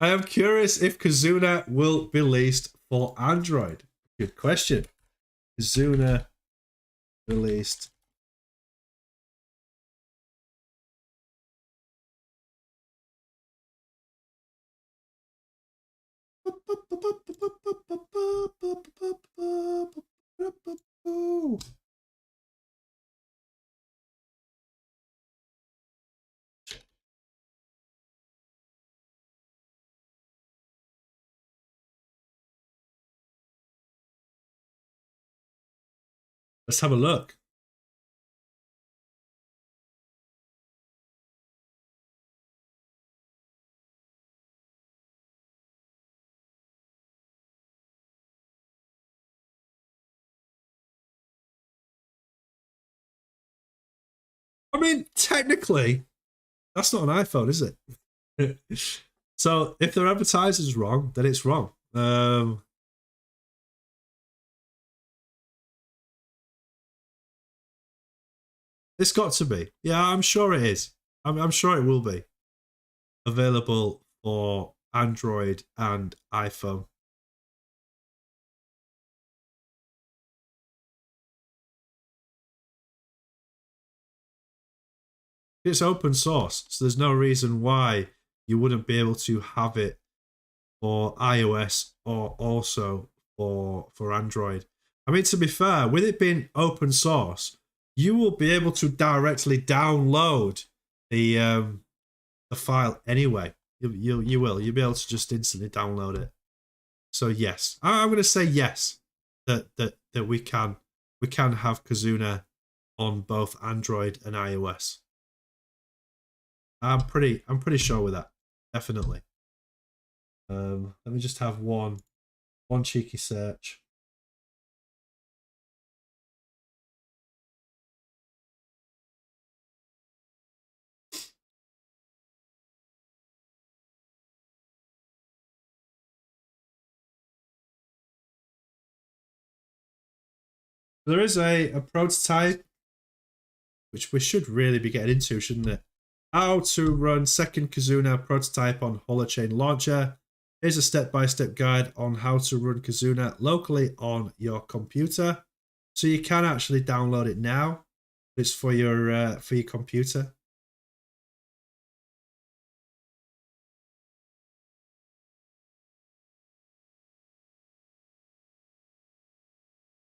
I am curious if Kizuna will be released for Android. Good question. Kizuna released. Let's have a look. I mean, technically, that's not an iPhone, is it? So if their advertiser's wrong, then it's wrong. It's got to be. Yeah, I'm sure it is. I'm sure it will be available for Android and iPhone. It's open source, so there's no reason why you wouldn't be able to have it for iOS or also for Android. I mean, to be fair, with it being open source, you will be able to directly download the file anyway. You will. You'll be able to just instantly download it. So yes, I'm going to say yes that we can have Kizuna on both Android and iOS. I'm pretty sure with that. Definitely. Let me just have one cheeky search. There is a prototype, which we should really be getting into, shouldn't it? How to run second Kizuna prototype on Holochain launcher. Here's a step-by-step guide on how to run Kizuna locally on your computer. So you can actually download it now. It's for your computer.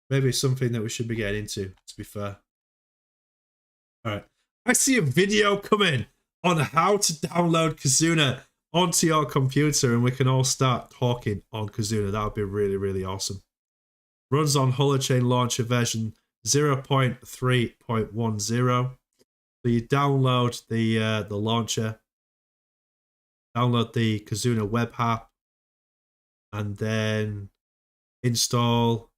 Maybe it's something that we should be getting into, to be fair. All right. I see a video coming on how to download Kizuna onto your computer, and we can all start talking on Kizuna. That would be really, really awesome. Runs on Holochain Launcher version 0.3.10. So you download the launcher, download the Kizuna web app, and then install.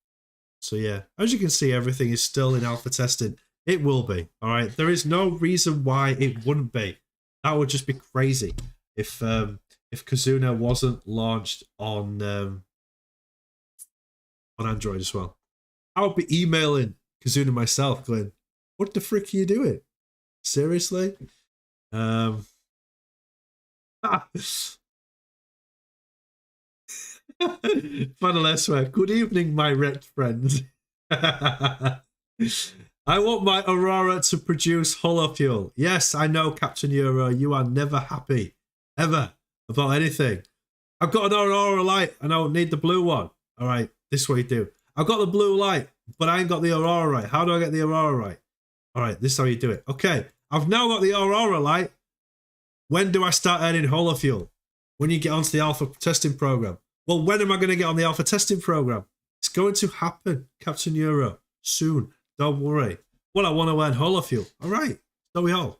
So yeah, as you can see, everything is still in alpha testing. It will be, all right. There is no reason why it wouldn't be. That would just be crazy if Kizuna wasn't launched on Android as well. I would be emailing Kizuna myself, going, "What the frick are you doing? Seriously?" Final elsewhere. Good evening, my wrecked friends. I want my Aurora to produce holofuel. Yes, I know, Captain Euro. You are never happy, ever, about anything. I've got an Aurora light. I don't need the blue one. All right, this is what you do. I've got the blue light, but I ain't got the Aurora right. How do I get the Aurora right? All right, this is how you do it. Okay, I've now got the Aurora light. When do I start earning holofuel? When you get onto the alpha testing program. Well, when am I going to get on the alpha testing program? It's going to happen, Captain Euro, soon. Don't worry. Well, I want to earn holofuel. All right. So we all.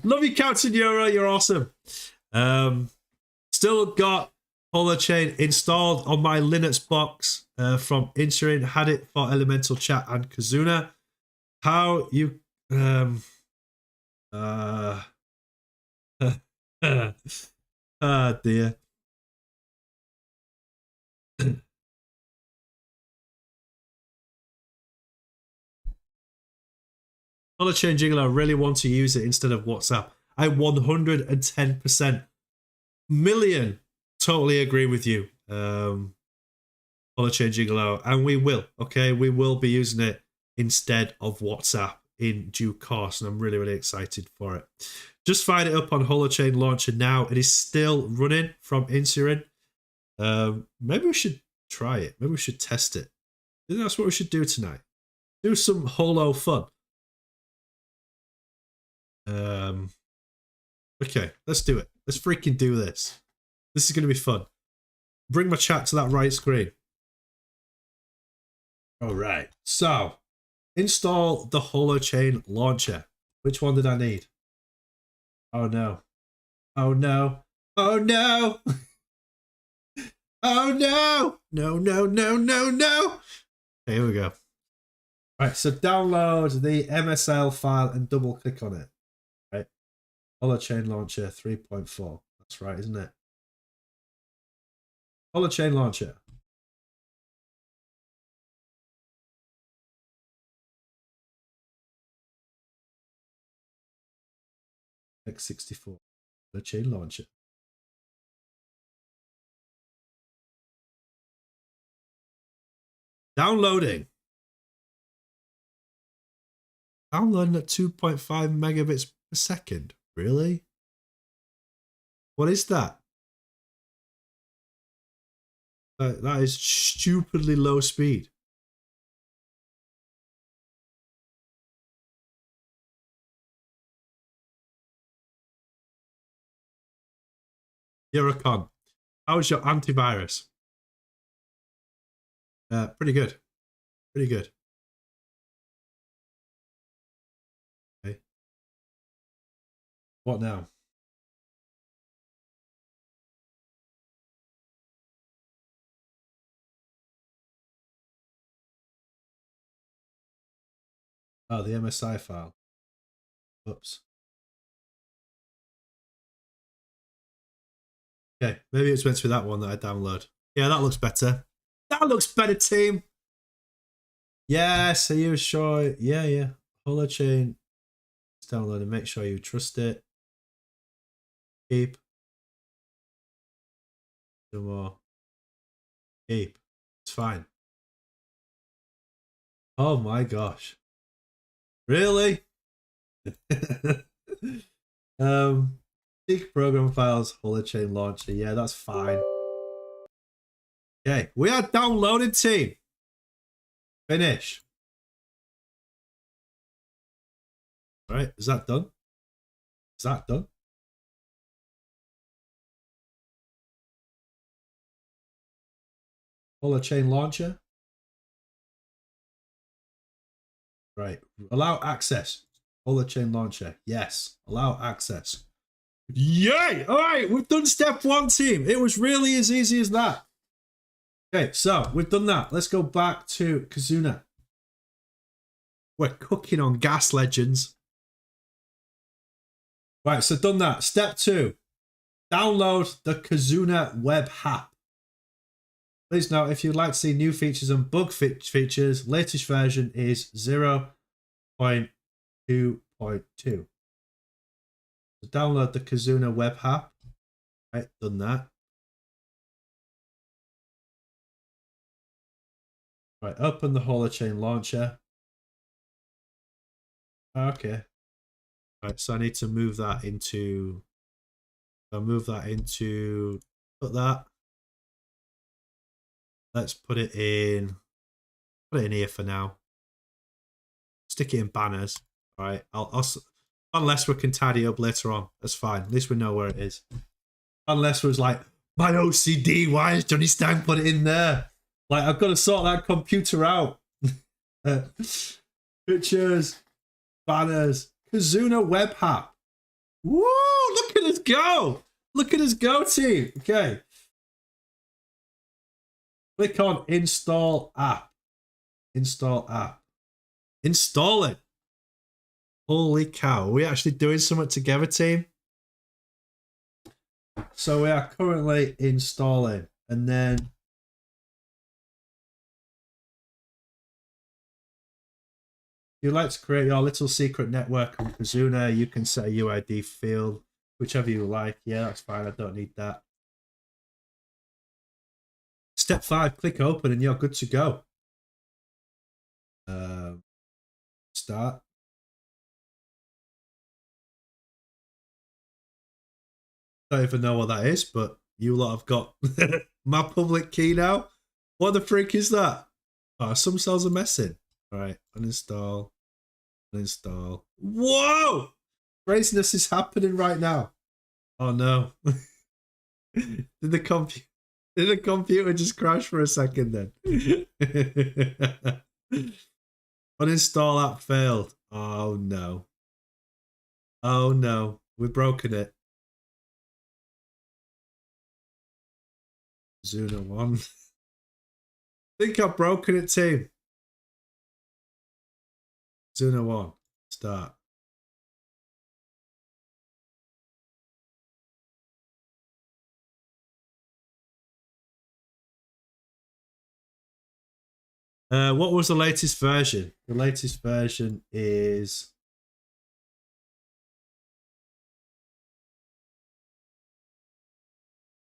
Love you, Captain Euro. You're awesome. Still got Holochain installed on my Linux box from Interin. Had it for Elemental Chat and Kizuna. How you... dear. Holochain Gigolo, I really want to use it instead of WhatsApp. I 110% million totally agree with you. Holochain Gigolo, and we will, okay? We will be using it instead of WhatsApp in due course, and I'm really, really excited for it. Just fired it up on Holochain Launcher now. It is still running from Interin. Maybe we should try it. Maybe we should test it. I think that's what we should do tonight. Do some holo fun. Okay, let's do it. Let's freaking do this. This is going to be fun. Bring my chat to that right screen. All right. So, install the Holochain Launcher. Which one did I need? Oh no. Oh no. Oh no. Oh no. No, no, no, no, no. Okay, here we go. Right, so download the MSL file and double click on it. Right. Holochain Launcher 3.4. That's right, isn't it? Holochain Launcher. X64. Holochain Launcher. Downloading. Downloading at 2.5 megabits per second. Really? What is that? That is stupidly low speed. You're a con. How's your antivirus? Pretty good. Pretty good. Okay. What now? Oh, the MSI file. Oops. Okay, maybe it's meant to be that one that I download. Yeah, that looks better. That looks better, team. Yes, are you sure? Yeah, yeah. Holochain. Let's download and make sure you trust it. Keep. No more. Keep. It's fine. Oh my gosh. Really? Seek program files, Holochain launcher. Yeah, that's fine. Okay, we are downloaded, team. Finish. All right, is that done? Is that done? Holochain launcher. Right, allow access. Holochain launcher. Yes, allow access. Yay! All right, we've done step 1, team. It was really as easy as that. Okay, so we've done that. Let's go back to Kizuna. We're cooking on gas, legends. Right, so done that. Step 2, download the Kizuna web app. Please note, if you'd like to see new features and bug features, latest version is 0.2.2. So download the Kizuna web app. Right, done that. Right, open the Holochain launcher. Okay. Right, so I need to move that into. I'll move that into. Put that. Let's put it in. Put it in here for now. Stick it in banners. All right. I'll unless we can tidy up later on. That's fine. At least we know where it is. Unless it was like, my OCD, why has Jonny Stang put it in there? Like, I've got to sort that computer out. Pictures, banners, Kizuna web app. Woo! Look at us go! Look at us go, team. Okay. Click on install app. Install app. Install it. Holy cow. Are we actually doing something together, team? So we are currently installing. And then if you'd like to create your little secret network on Kizuna, you can set a UID field, whichever you like. Yeah, that's fine. I don't need that. Step 5, click open and you're good to go. Start. Don't even know what that is, but you lot have got my public key now. What the freak is that? Oh, some cells are messing. All right, uninstall. Uninstall. Whoa! Craziness is happening right now. Oh no. Did the computer just crash for a second then? Uninstall app failed. Oh no. Oh no. We've broken it. Kizuna 1. I think I've broken it, team. Kizuna 1. Start. What was the latest version? The latest version is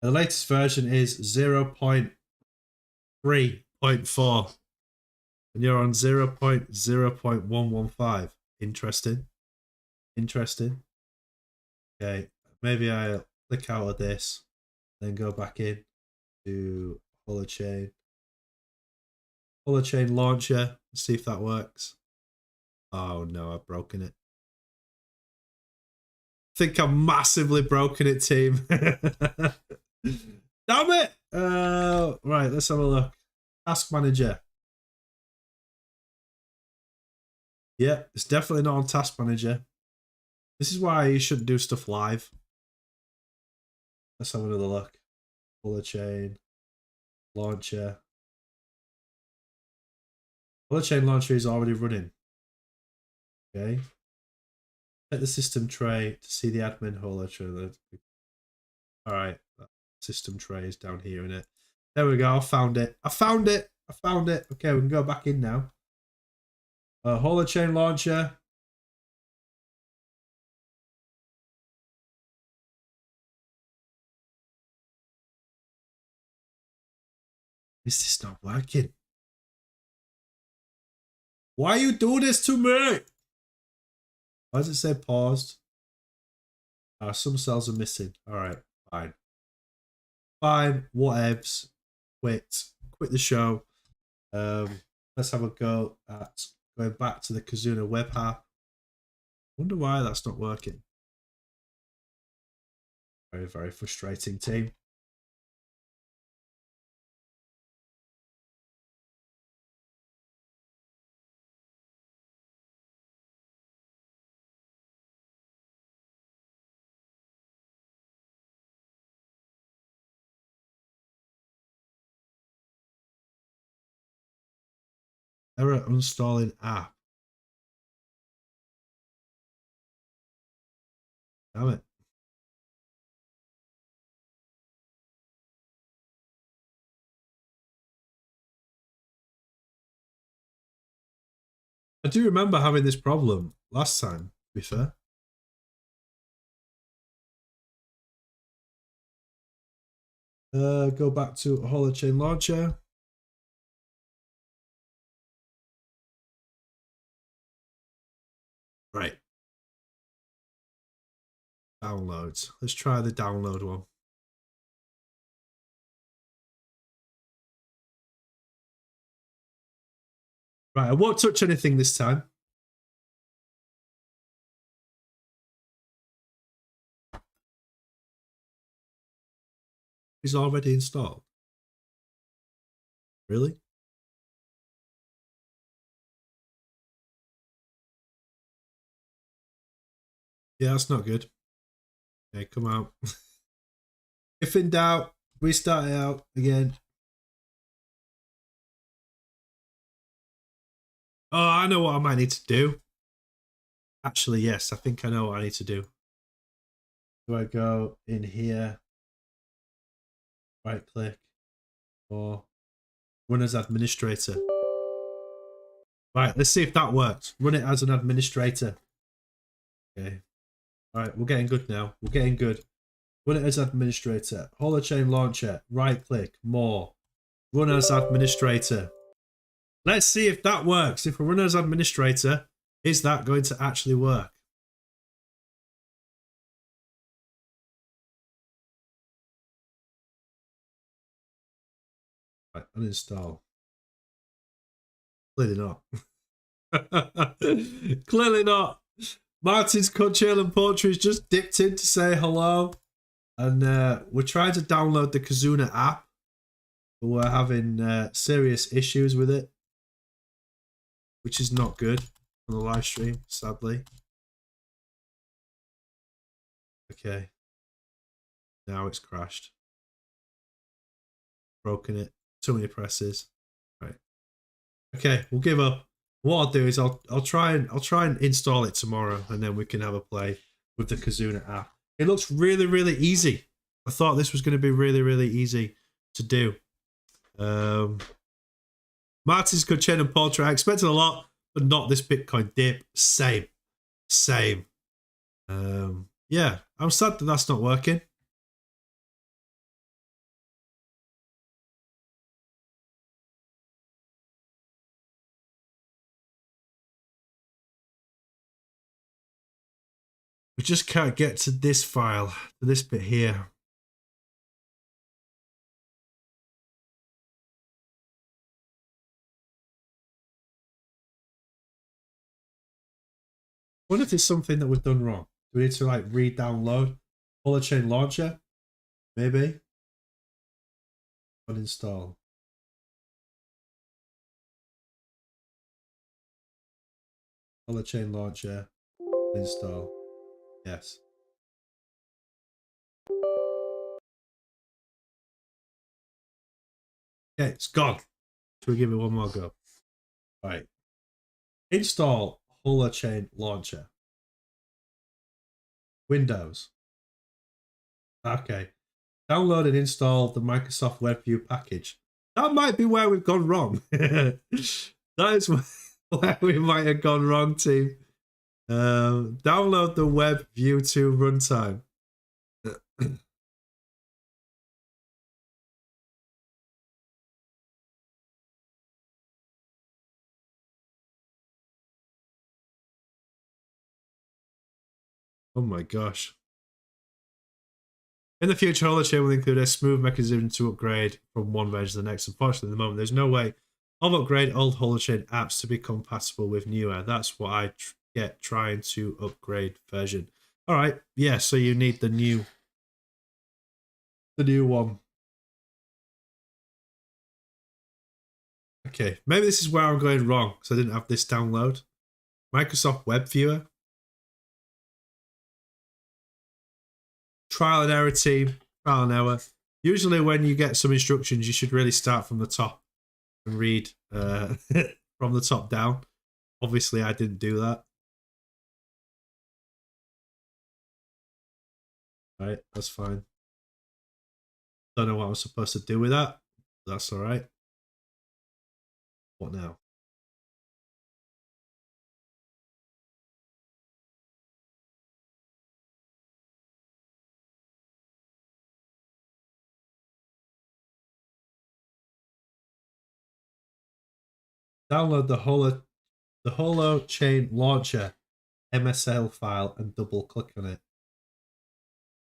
the latest version is 0.3.4. And you're on 0.0.115. Interesting. Interesting. Okay. Maybe I'll click out of this, then go back in to Holochain. Holochain launcher. See if that works. Oh no, I've broken it. I think I've massively broken it, team. Damn it! Right, let's have a look. Task manager. Yeah, it's definitely not on task manager. This is why you shouldn't do stuff live. Let's have another look. Holochain launcher. Holochain launcher is already running. Okay. Check the system tray to see the admin Holochain. Alright. System tray is down here in it. There we go. I found it. I found it. I found it. Okay, we can go back in now. Holochain launcher. Is this not working? Why are you doing this to me? Why does it say paused? Some cells are missing. All right, fine. Fine, whatevs. Quit the show. Let's have a go at going back to the Kizuna web app. Wonder why that's not working. Very, very frustrating, team. Error uninstalling app. Damn it. I do remember having this problem last time, to be fair. Go back to Holochain launcher. Right. Downloads. Let's try the download one. Right, I won't touch anything this time. It's already installed. Really? Yeah, that's not good. Okay, come out. If in doubt, restart it out again. Oh, I know what I might need to do. Actually, yes, I think I know what I need to do. Do I go in here, right click, or run as administrator? Right, let's see if that works. Run it as an administrator. Okay. All right, we're getting good now. We're getting good. Run it as administrator. Holochain launcher. Right click. More. Run as administrator. Let's see if that works. If we run as administrator, is that going to actually work? Right, uninstall. Clearly not. Clearly not. Martin's Cutchill and Poultry's just dipped in to say hello. And we're trying to download the Kizuna app. But we're having serious issues with it. Which is not good on the live stream, sadly. Okay. Now it's crashed. Broken it. Too many presses. Right. Okay, we'll give up. What I'll do is I'll try and install it tomorrow, and then we can have a play with the Kizuna app. It looks really, really easy. I thought this was going to be really, really easy to do. Martin's good chain and poultry. I expected a lot, but not this Bitcoin dip. Same. Yeah, I'm sad that that's not working. We just can't get to this file, to this bit here. I wonder if it's something that we've done wrong. Do we need to like re-download Holochain launcher? Maybe. Uninstall. Holochain launcher. Install. Yes. Okay, it's gone. Should we give it one more go? Right. Install Holochain launcher. Windows. Okay. Download and install the Microsoft WebView package. That might be where we've gone wrong. That is where we might have gone wrong, team. Download the WebView 2 runtime. Oh my gosh. In the future, Holochain will include a smooth mechanism to upgrade from one version to the next. Unfortunately, at the moment, there's no way of upgrade old Holochain apps to be compatible with newer. That's what I get trying to upgrade version. All right, yeah. So you need the new one. Okay, maybe this is where I'm going wrong because I didn't have this download. Microsoft Web Viewer. Trial and error team. Trial and error. Usually when you get some instructions, you should really start from the top and read from the top down. Obviously, I didn't do that. Right, that's fine. Don't know what I'm supposed to do with that. That's all right. What now? Download the Holochain launcher MSL file and double click on it.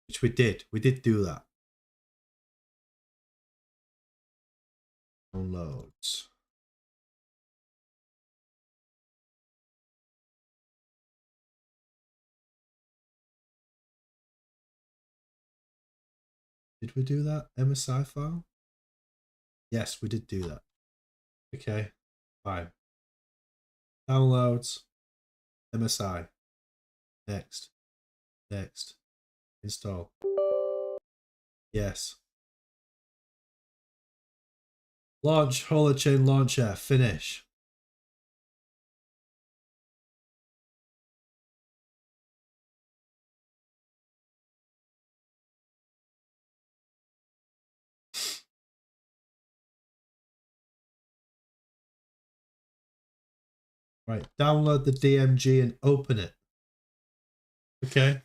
Which we did. We did do that. Downloads. Did we do that MSI file? Yes, we did do that. Okay, fine. Downloads, MSI. Next. Next. Install. Yes. Launch Holochain launcher. Finish. Right, download the DMG and open it. Okay.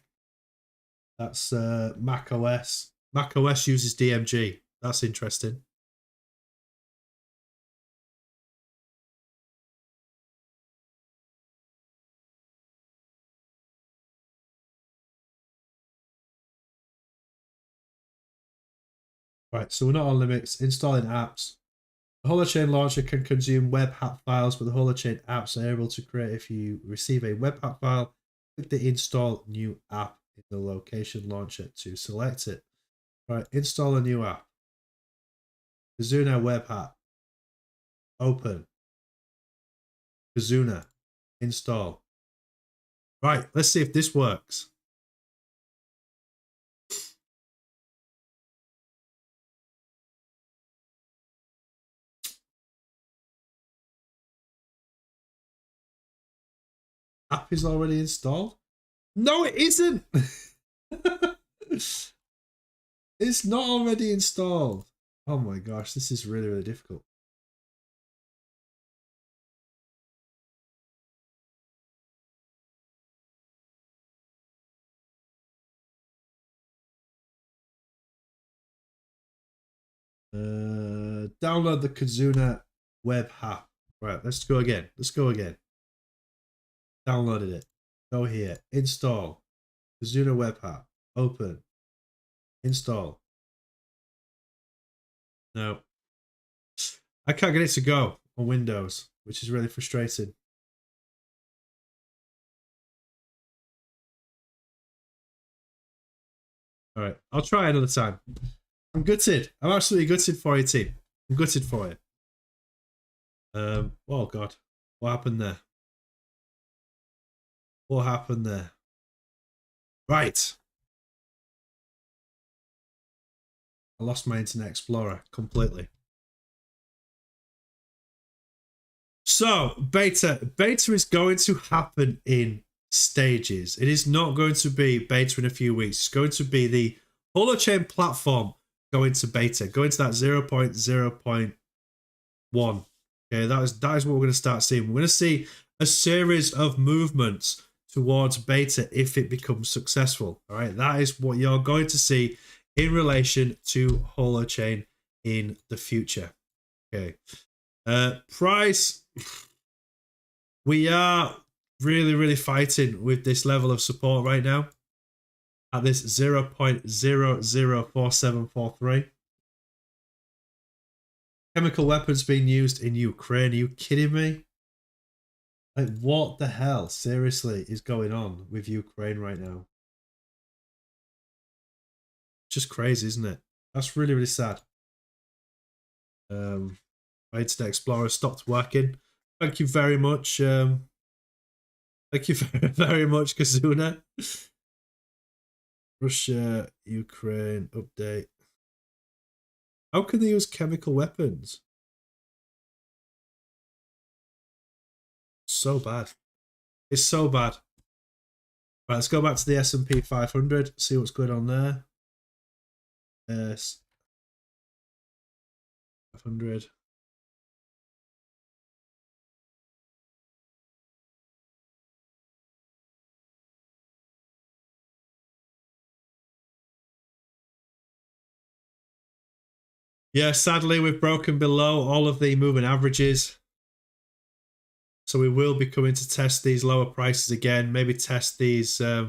That's Mac OS. Mac OS uses DMG. That's interesting. Right, so we're not on limits. Installing apps. The Holochain launcher can consume web app files, but the Holochain apps are able to create if you receive a web app file. Click the install new app in the location launcher to select it. Right, install a new app. Kizuna web app. Open. Kizuna. Install. Right, let's see if this works. App is already installed? No, it isn't. It's not already installed. Oh my gosh, this is really, really difficult. Download the Kizuna web app. Right, let's go again. Let's go again. Downloaded it. Go here. Install. Kizuna web app. Open. Install. No. I can't get it to go on Windows, which is really frustrating. All right, I'll try another time. I'm gutted. I'm absolutely gutted for you, team. I'm gutted for you. Oh God, what happened there? What happened there? Right. I lost my Internet Explorer completely. So, beta is going to happen in stages. It is not going to be beta in a few weeks. It's going to be the Holochain platform going to beta, going to that 0.0.1. Okay, that is what we're going to start seeing. We're going to see a series of movements towards beta if it becomes successful. All right, that is what you're going to see in relation to Holochain in the future. Okay, price. We are really, really fighting with this level of support right now. at this 0.004743. Chemical weapons being used in Ukraine. Are you kidding me? Like, what the hell, seriously, is going on with Ukraine right now? Just crazy, isn't it? That's really, really sad. My Internet Explorer stopped working. Thank you very much. Thank you very much, Kizuna. Russia, Ukraine, update. How can they use chemical weapons? So bad. It's so bad. Right, let's go back to the S&P 500, see what's going on there. Yes. 500. Yeah, sadly, we've broken below all of the moving averages. So we will be coming to test these lower prices again. Maybe test these. I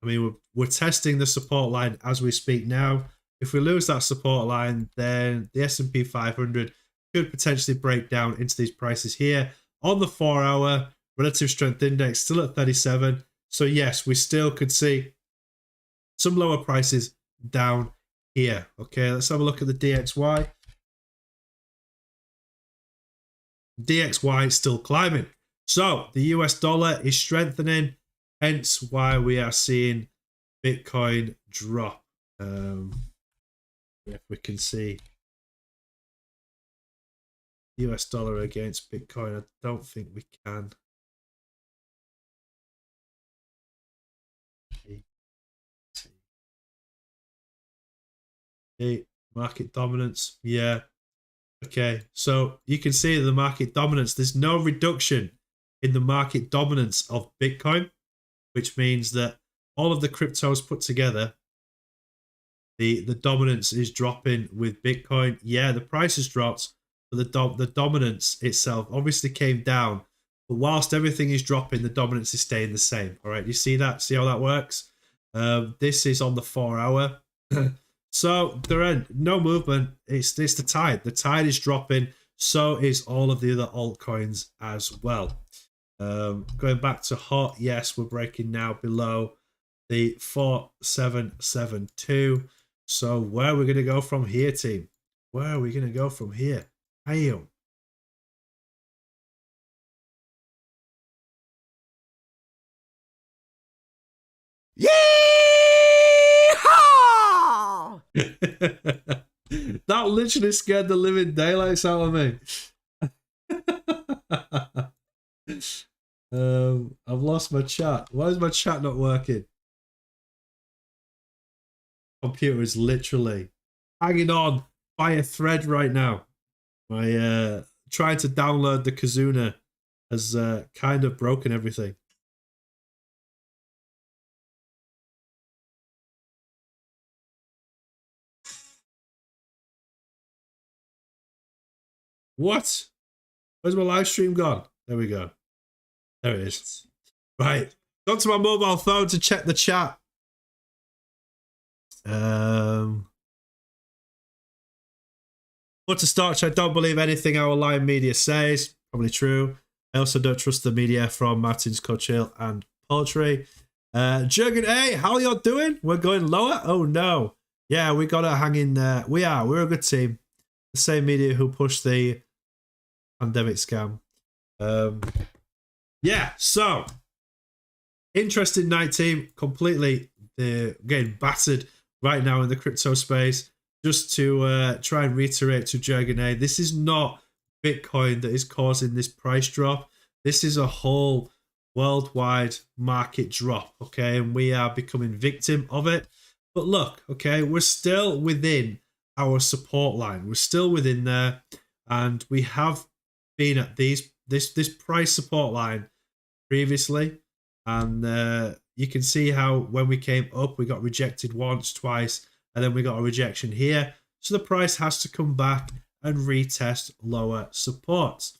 mean, we're testing the support line as we speak now. If we lose that support line, then the S&P 500 could potentially break down into these prices here. On the 4-hour, relative strength index still at 37. So yes, we still could see some lower prices down here. Okay, let's have a look at the DXY. DXY is still climbing. So the US dollar is strengthening, hence why we are seeing Bitcoin drop. If we can see US dollar against Bitcoin, I don't think we can. Market dominance, yeah. Okay, so you can see the market dominance. There's no reduction in the market dominance of Bitcoin, which means that all of the cryptos put together, the dominance is dropping with Bitcoin. Yeah, the price has dropped, but the dominance itself obviously came down. But whilst everything is dropping, the dominance is staying the same. All right, you see that? See how that works? This is on the 4-hour. So there are no movement. It's the tide. The tide is dropping. So is all of the other altcoins as well. Going back to HOT, yes, we're breaking now below the 4772. So where are we going to go from here, team? Where are we going to go from here? Damn. That literally scared the living daylights out of me. I've lost my chat. Why is my chat not working? Computer is literally hanging on by a thread right now. My trying to download the Kizuna has kind of broken everything. What? Where's my live stream gone? There we go. There it is. Right. Gone to my mobile phone to check the chat. But to start, I don't believe anything our live media says. Probably true. I also don't trust the media from Martin's Cochill and Poultry. Jurgen A, how y'all doing? We're going lower? Oh no. Yeah, we got to hang in there. We're a good team. The same media who pushed the pandemic scam. Yeah, so interesting night, team. Completely getting battered right now in the crypto space. Just to try and reiterate to Jurgen A, this is not Bitcoin that is causing this price drop. This is a whole worldwide market drop, okay? And we are becoming victim of it. But look, okay, we're still within our support line. We're still within there, and we have been at this price support line previously, and you can see how when we came up, we got rejected once, twice, and then we got a rejection here. So the price has to come back and retest lower supports.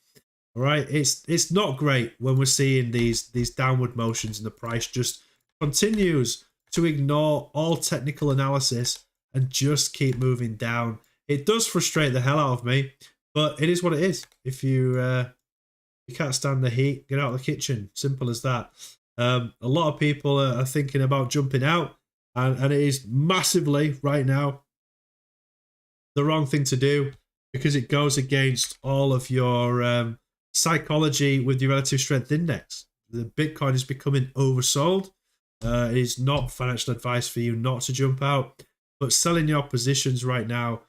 All right, it's not great when we're seeing these downward motions and the price just continues to ignore all technical analysis and just keep moving down. It does frustrate the hell out of me, but it is what it is. If you can't stand the heat, get out of the kitchen. Simple as that. A lot of people are thinking about jumping out, and it is massively right now the wrong thing to do, because it goes against all of your psychology with your relative strength index. The Bitcoin is becoming oversold. It is not financial advice for you not to jump out, but selling your positions right now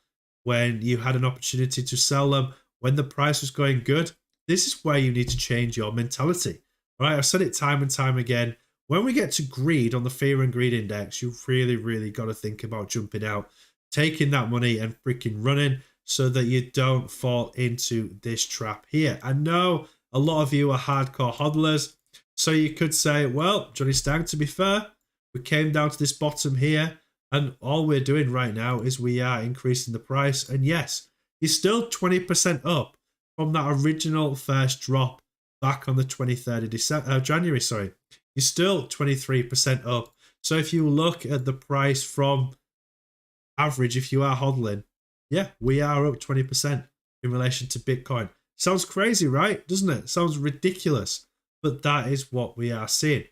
when you had an opportunity to sell them when the price was going good, this is where you need to change your mentality. All right, I've said it time and time again. When we get to greed on the fear and greed index, you've really got to think about jumping out, taking that money and freaking running so that you don't fall into this trap here. I know a lot of you are hardcore hodlers, so you could say, well, Jonny Stang, to be fair, we came down to this bottom here, and all we're doing right now is we are increasing the price. And yes, you're still 20% up from that original first drop back on the 23rd of January. Sorry, you're still 23% up. So if you look at the price from average, if you are hodling, yeah, we are up 20% in relation to Bitcoin. Sounds crazy, right? Doesn't it? Sounds ridiculous, but that is what we are seeing.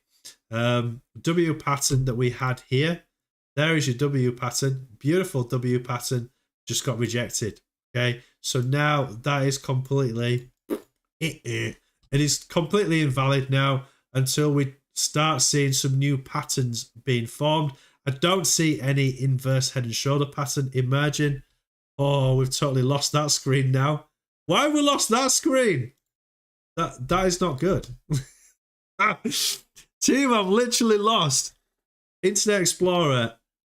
W pattern that we had here. There is your W pattern. Beautiful W pattern. Just got rejected. Okay, so now that is completely, it is completely invalid now until we start seeing some new patterns being formed. I don't see any inverse head and shoulder pattern emerging. Oh, we've totally lost that screen now. Why have we lost that screen? That is not good. Team, I've literally lost Internet Explorer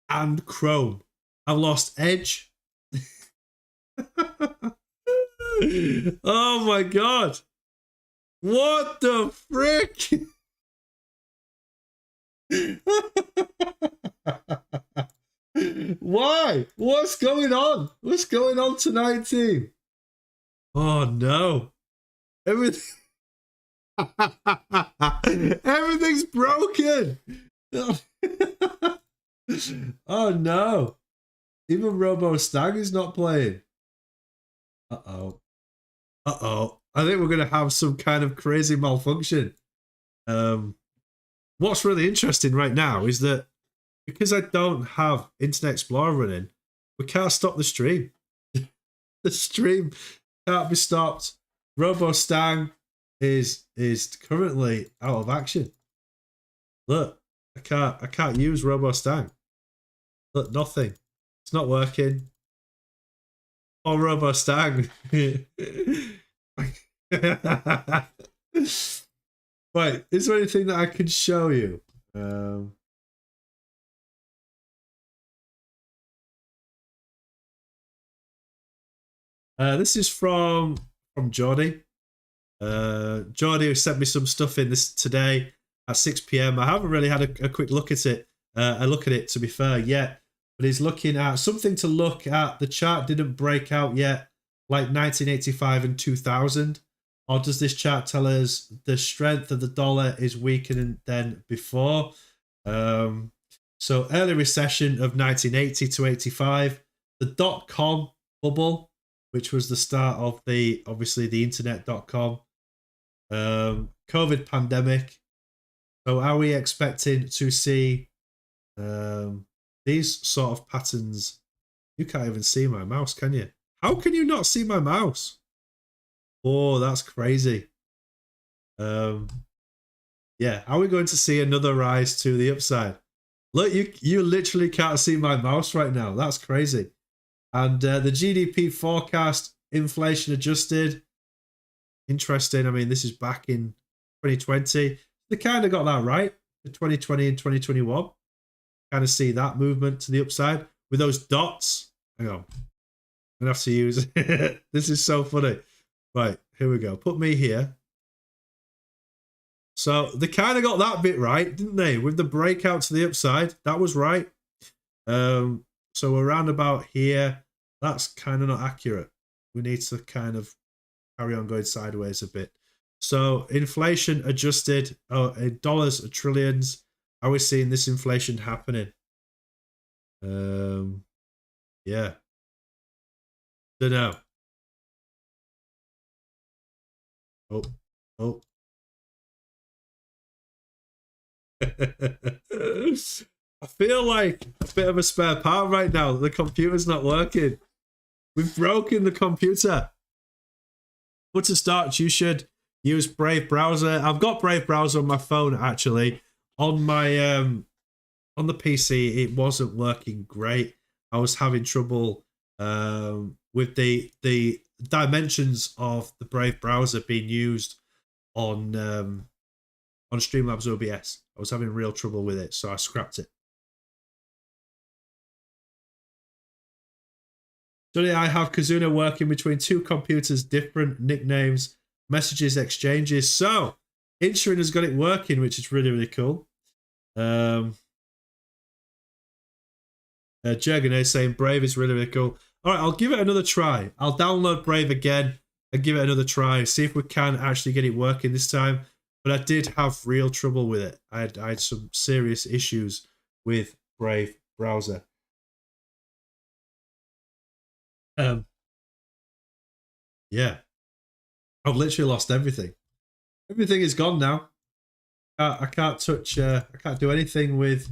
and Chrome. I've lost Edge. Oh my god. What the frick? Why? What's going on? What's going on tonight, team? Oh no. Everything's broken. Oh no. Even Robo Stag is not playing. Uh-oh. Uh-oh. I think we're going to have some kind of crazy malfunction. What's really interesting right now is that because I don't have Internet Explorer running, we can't stop the stream. The stream can't be stopped. Robo Stang is currently out of action. Look, I can't use Robo Stang. Look, nothing. It's not working. Oh, Robo Stang. Right, is there anything that I can show you? This is from Jordy. Jordy sent me some stuff in this today at 6 p.m. I haven't really had a quick look at it. To be fair, yet. But he's looking at something to look at. The chart didn't break out yet, like 1985 and 2000. Or does this chart tell us the strength of the dollar is weaker than before? So early recession of 1980 to 85, the dot-com bubble, which was the start of the internet.com, COVID pandemic. So are we expecting to see these sort of patterns? You can't even see my mouse, can you? How can you not see my mouse? Oh, that's crazy. Yeah, are we going to see another rise to the upside? Look, you literally can't see my mouse right now. That's crazy. And the GDP forecast, inflation adjusted. Interesting. I mean, this is back in 2020. They kind of got that right for 2020 and 2021. Kind of see that movement to the upside with those dots. Hang on. I'm going to have to use it. This is so funny. Right, here we go. Put me here. So they kind of got that bit right, didn't they? With the breakout to the upside. That was right. So around about here, that's kind of not accurate. We need to kind of carry on going sideways a bit. So inflation adjusted, dollars, trillions. Are we seeing this inflation happening? Yeah. Don't know. Oh. I feel like a bit of a spare part right now. The computer's not working. We've broken the computer. But to start, you should use Brave browser. I've got Brave browser on my phone actually. On my on the PC, it wasn't working great. I was having trouble with the dimensions of the Brave browser being used on Streamlabs OBS. I was having real trouble with it, so I scrapped it. Today I have Kizuna working between two computers, different nicknames, messages, exchanges. So, Insurin has got it working, which is really, really cool. Jurgen is saying Brave is really, really cool. All right, I'll give it another try. I'll download Brave again and give it another try. See if we can actually get it working this time. But I did have real trouble with it. I had some serious issues with Brave browser. Yeah. I've literally lost everything. Everything is gone now. I can't touch, I can't do anything with...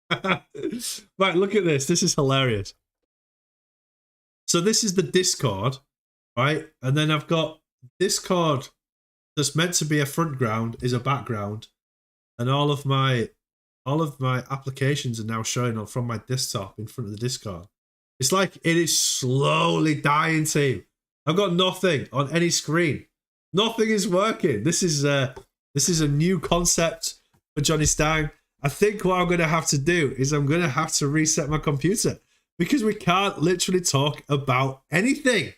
Right, look at this. This is hilarious. So this is the Discord, right? And then I've got Discord that's meant to be a front ground is a background. And all of my applications are now showing up from my desktop in front of the Discord. It's like it is slowly dying, team. I've got nothing on any screen. Nothing is working. This is a new concept for Jonny Stang. I think what I'm going to have to do is I'm going to have to reset my computer because we can't literally talk about anything.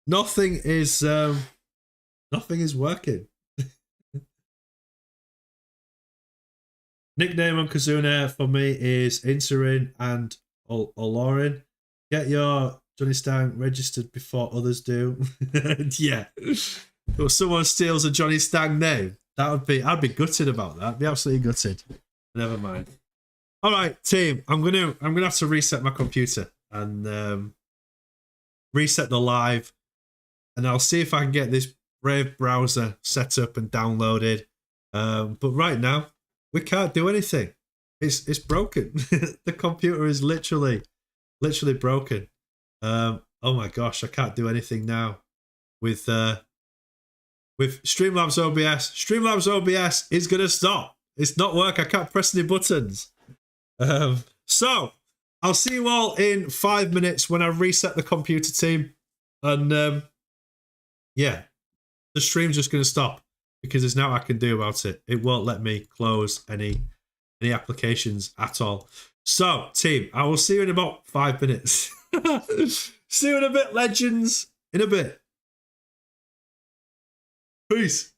Nothing is working. Nickname on Kizuna for me is Insurin and Olorin. Get your Jonny Stang registered before others do. Yeah. If someone steals a Jonny Stang name, I'd be gutted about that. I'd be absolutely gutted. Never mind. All right, team. I'm gonna have to reset my computer and reset the live, and I'll see if I can get this Brave browser set up and downloaded. But right now, we can't do anything. It's broken. The computer is literally broken. Oh my gosh, I can't do anything now with Streamlabs OBS. Streamlabs OBS is gonna stop. It's not work. I can't press any buttons. So I'll see you all in 5 minutes when I reset the computer, team. And yeah, the stream's just going to stop because there's nothing I can do about it. It won't let me close any applications at all. So, team, I will see you in about 5 minutes. See you in a bit, legends. In a bit. Peace.